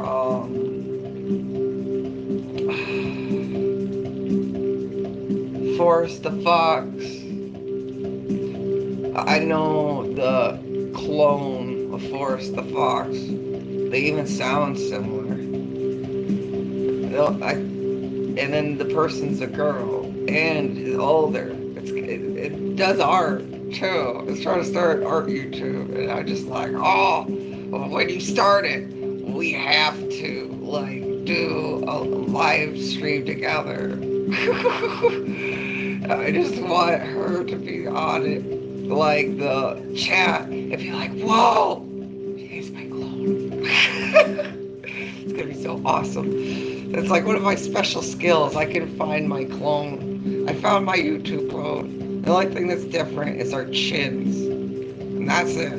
Forrest the Fox. I know the clone of Forrest the Fox. They even sound similar. And then the person's a girl and is older. It does art too. It's trying to start art YouTube, and I'm just like, oh, when you start it, we have to like do a live stream together. I just want her to be on it, like the chat, and be like, whoa, he's my clone. It's gonna be so awesome. It's like one of my special skills. I can find my clone. I found my YouTube clone. The only thing that's different is our chins, and that's it.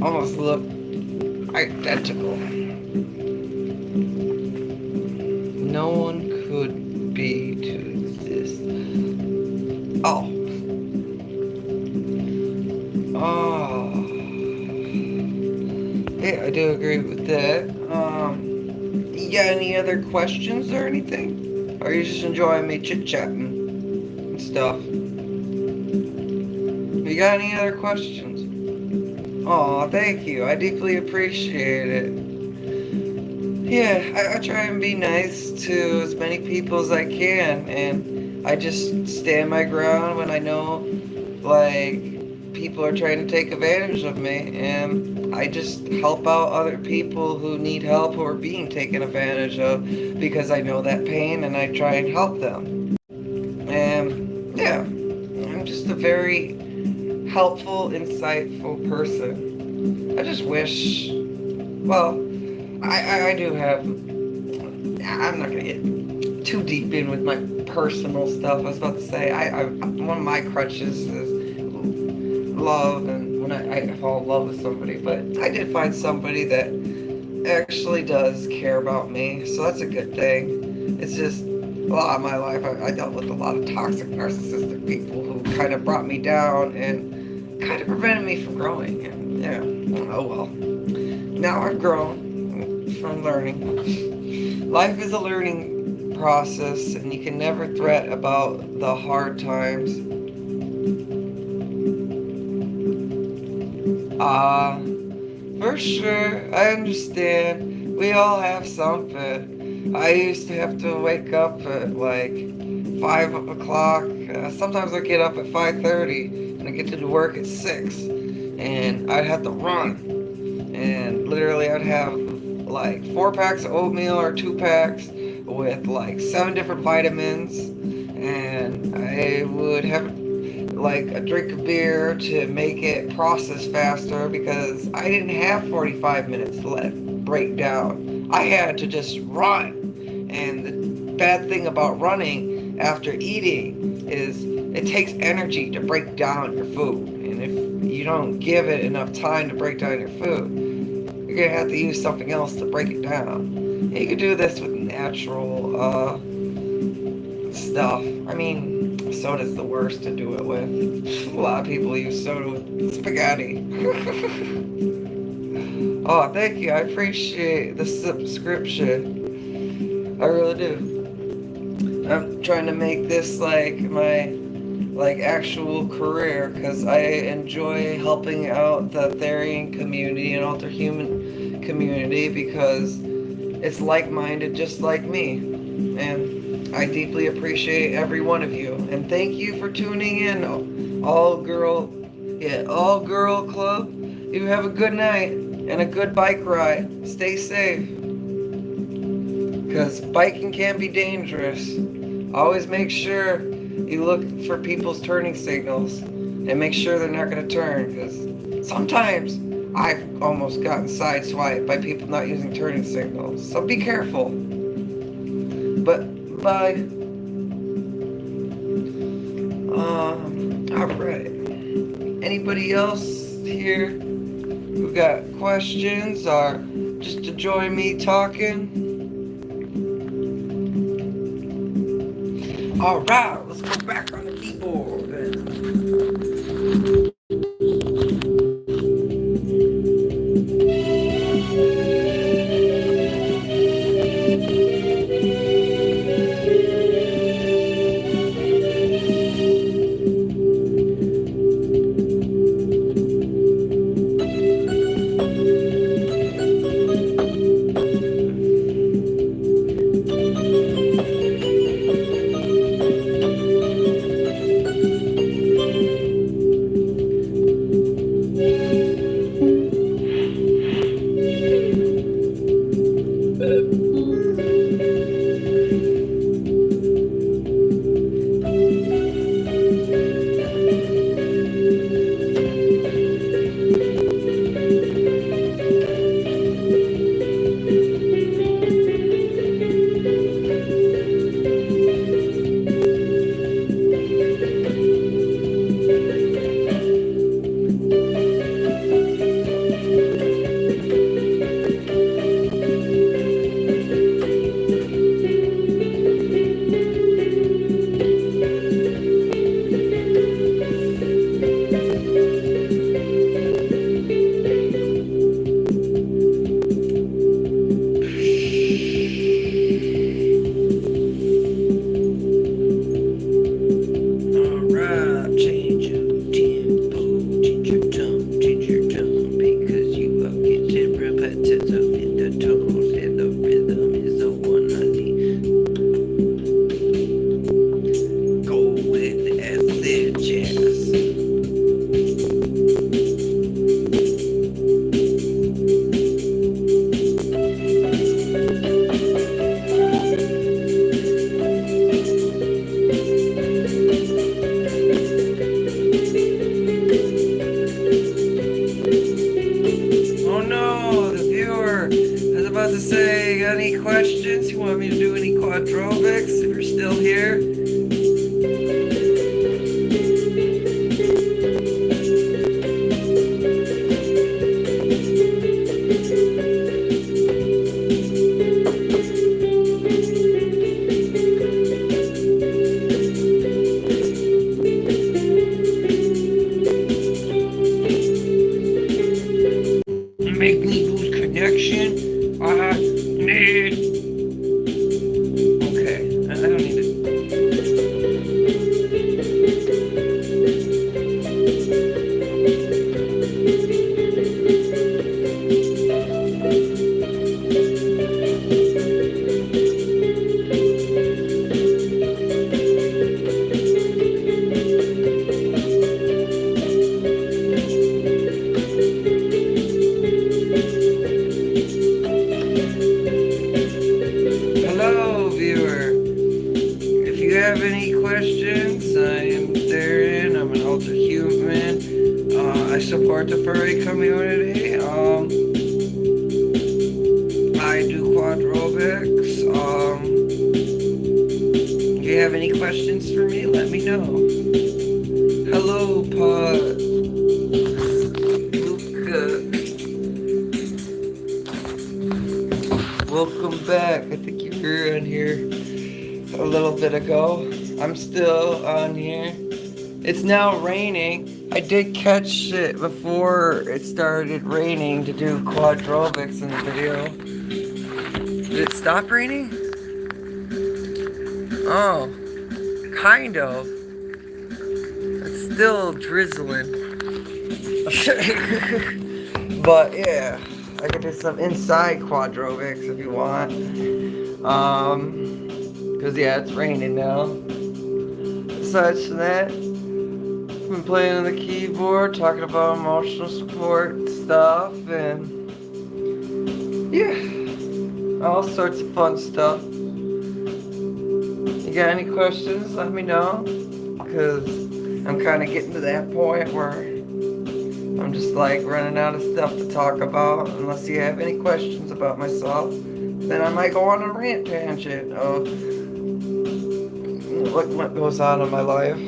Almost look identical. No one could be to exist. Oh. Oh. Yeah, I do agree with that. You got any other questions or anything? Or are you just enjoying me chit-chatting and stuff? You got any other questions? Oh, thank you. I deeply appreciate it. Yeah, I try and be nice to as many people as I can, and I just stand my ground when I know, like, people are trying to take advantage of me, and I just help out other people who need help, who are being taken advantage of, because I know that pain, and I try and help them. And, yeah, I'm just a very helpful, insightful person. I just wish, well, I do have, I'm not going to get too deep in with my personal stuff. I was about to say, one of my crutches is love, and when I fall in love with somebody, but I did find somebody that actually does care about me, so that's a good thing. It's just, a lot of my life, I dealt with a lot of toxic, narcissistic people who kind of brought me down and kind of prevented me from growing, and yeah, oh well. Now I've grown from learning. Life is a learning process, and you can never fret about the hard times. For sure, I understand. We all have something. I used to have to wake up at like 5 o'clock. Sometimes I get up at 5:30, and and I get to work at 6, and I'd have to run, and literally I'd have like 4 packs of oatmeal or 2 packs with like 7 different vitamins, and I would have like a drink of beer to make it process faster because I didn't have 45 minutes to let it break down. I had to just run. And the bad thing about running after eating is it takes energy to break down your food. And if you don't give it enough time to break down your food, you're going to have to use something else to break it down. And you can do this with natural stuff. I mean, soda's the worst to do it with. A lot of people use soda with spaghetti. Oh, thank you. I appreciate the subscription. I really do. I'm trying to make this like my actual career because I enjoy helping out the Therian community and Alter Human community because it's like-minded just like me. And I deeply appreciate every one of you. And thank you for tuning in, all girl club. You have a good night and a good bike ride. Stay safe. Because biking can be dangerous. Always make sure you look for people's turning signals and make sure they're not going to turn. Because sometimes I've almost gotten sideswiped by people not using turning signals. So be careful. But bye. Alright. Anybody else here who got questions or just to join me talking? Alright, let's go back on the keyboard then. Any questions? You want me to do any quadrobics if you're still here? Make me lose connection. I need. Okay, I don't need it. my community. I do quadrobics. If you have any questions for me, let me know. Hello, Luca. Welcome back. I think you were on here a little bit ago. I'm still on here. It's now raining. I did catch it before it started raining to do quadrobics in the video. Did it stop raining? Oh, kind of. It's still drizzling. But yeah, I could do some inside quadrobics if you want. Cause yeah, it's raining now. Besides that, I've been playing on the keyboard, talking about emotional support stuff, and yeah, all sorts of fun stuff. You got any questions? Let me know, cause I'm kind of getting to that point where I'm just like running out of stuff to talk about. Unless you have any questions about myself, then I might go on a rant tangent of what goes on in my life.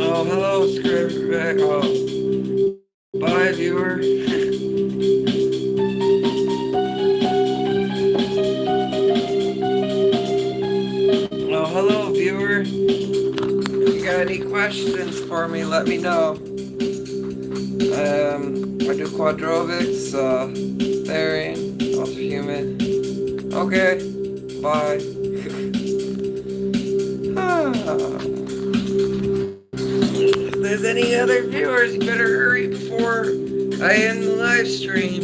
Oh, hello, Scriptback. Oh, bye, viewer. Oh, hello, viewer. If you got any questions for me, let me know. I do quadrobics, Therian, also human. Okay, bye. If there's any other viewers, you better hurry before I end the live stream.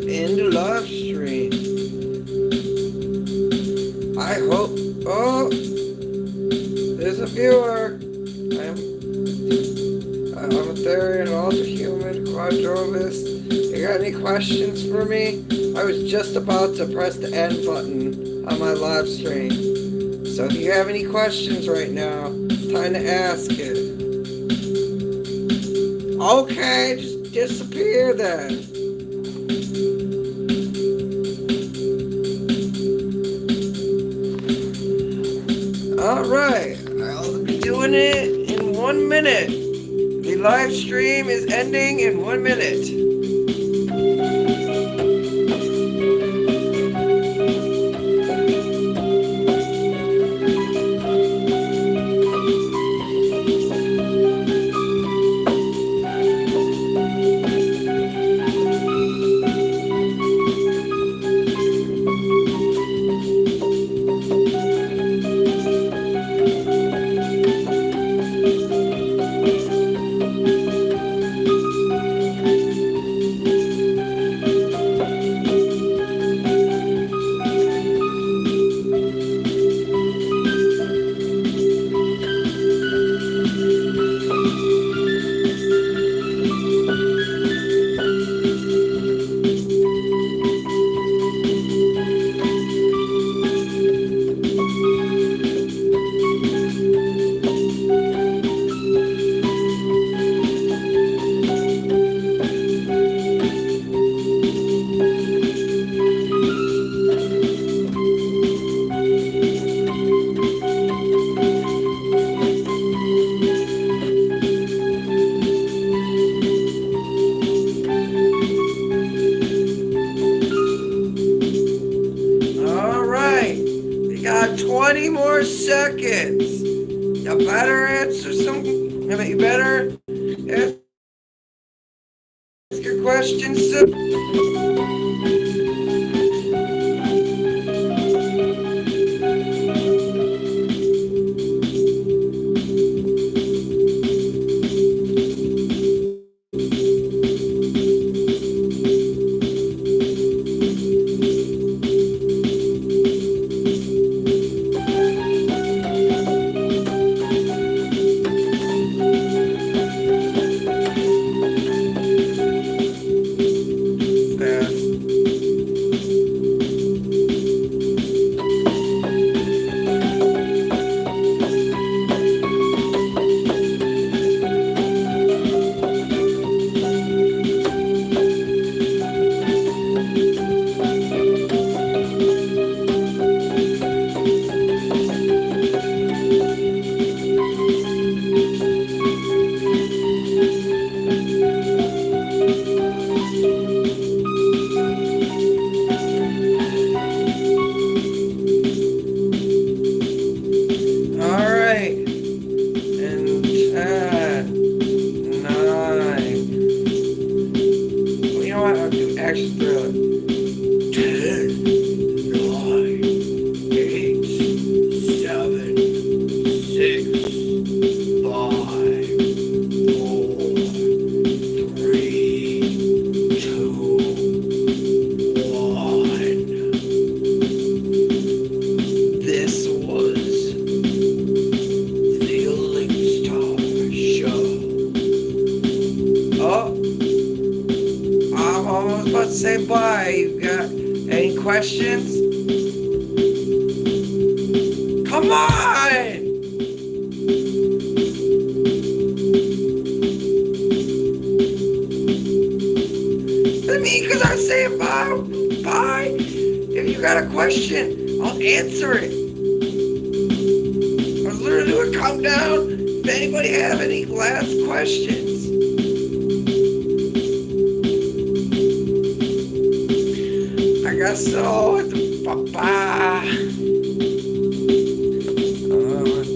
to end the live stream. I hope. Oh, there's a viewer. I'm a Therian, also human, Quadrobics. You got any questions for me? I was just about to press the end button on my live stream. So if you have any questions right now, it's time to ask it. Okay, just disappear then. Alright, I'll be doing it in 1 minute. The live stream is ending in 1 minute. Alright, you got 20 more seconds. You better answer you better ask your questions soon. Alright, and 10, 9. Well, you know what? I'll do action thriller. 10, 9, 8, 7, 6, 5, 4, 3, 2, 1. This was the Elynxtra Show. Oh, I'm almost about to say bye. You got any questions? Come on! I mean, because I'm saying bye. Bye. If you got a question, I'll answer it. I was literally doing a countdown. If anybody have any last questions. I guess so. Bye-bye.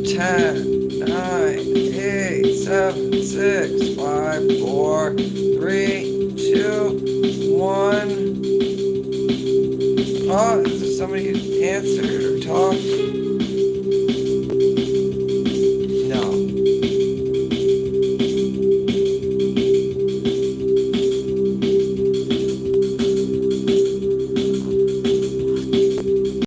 10, 9, 8, 7, 6, 5, 4, 3, 2, 1. Oh, is there somebody who answered or talked?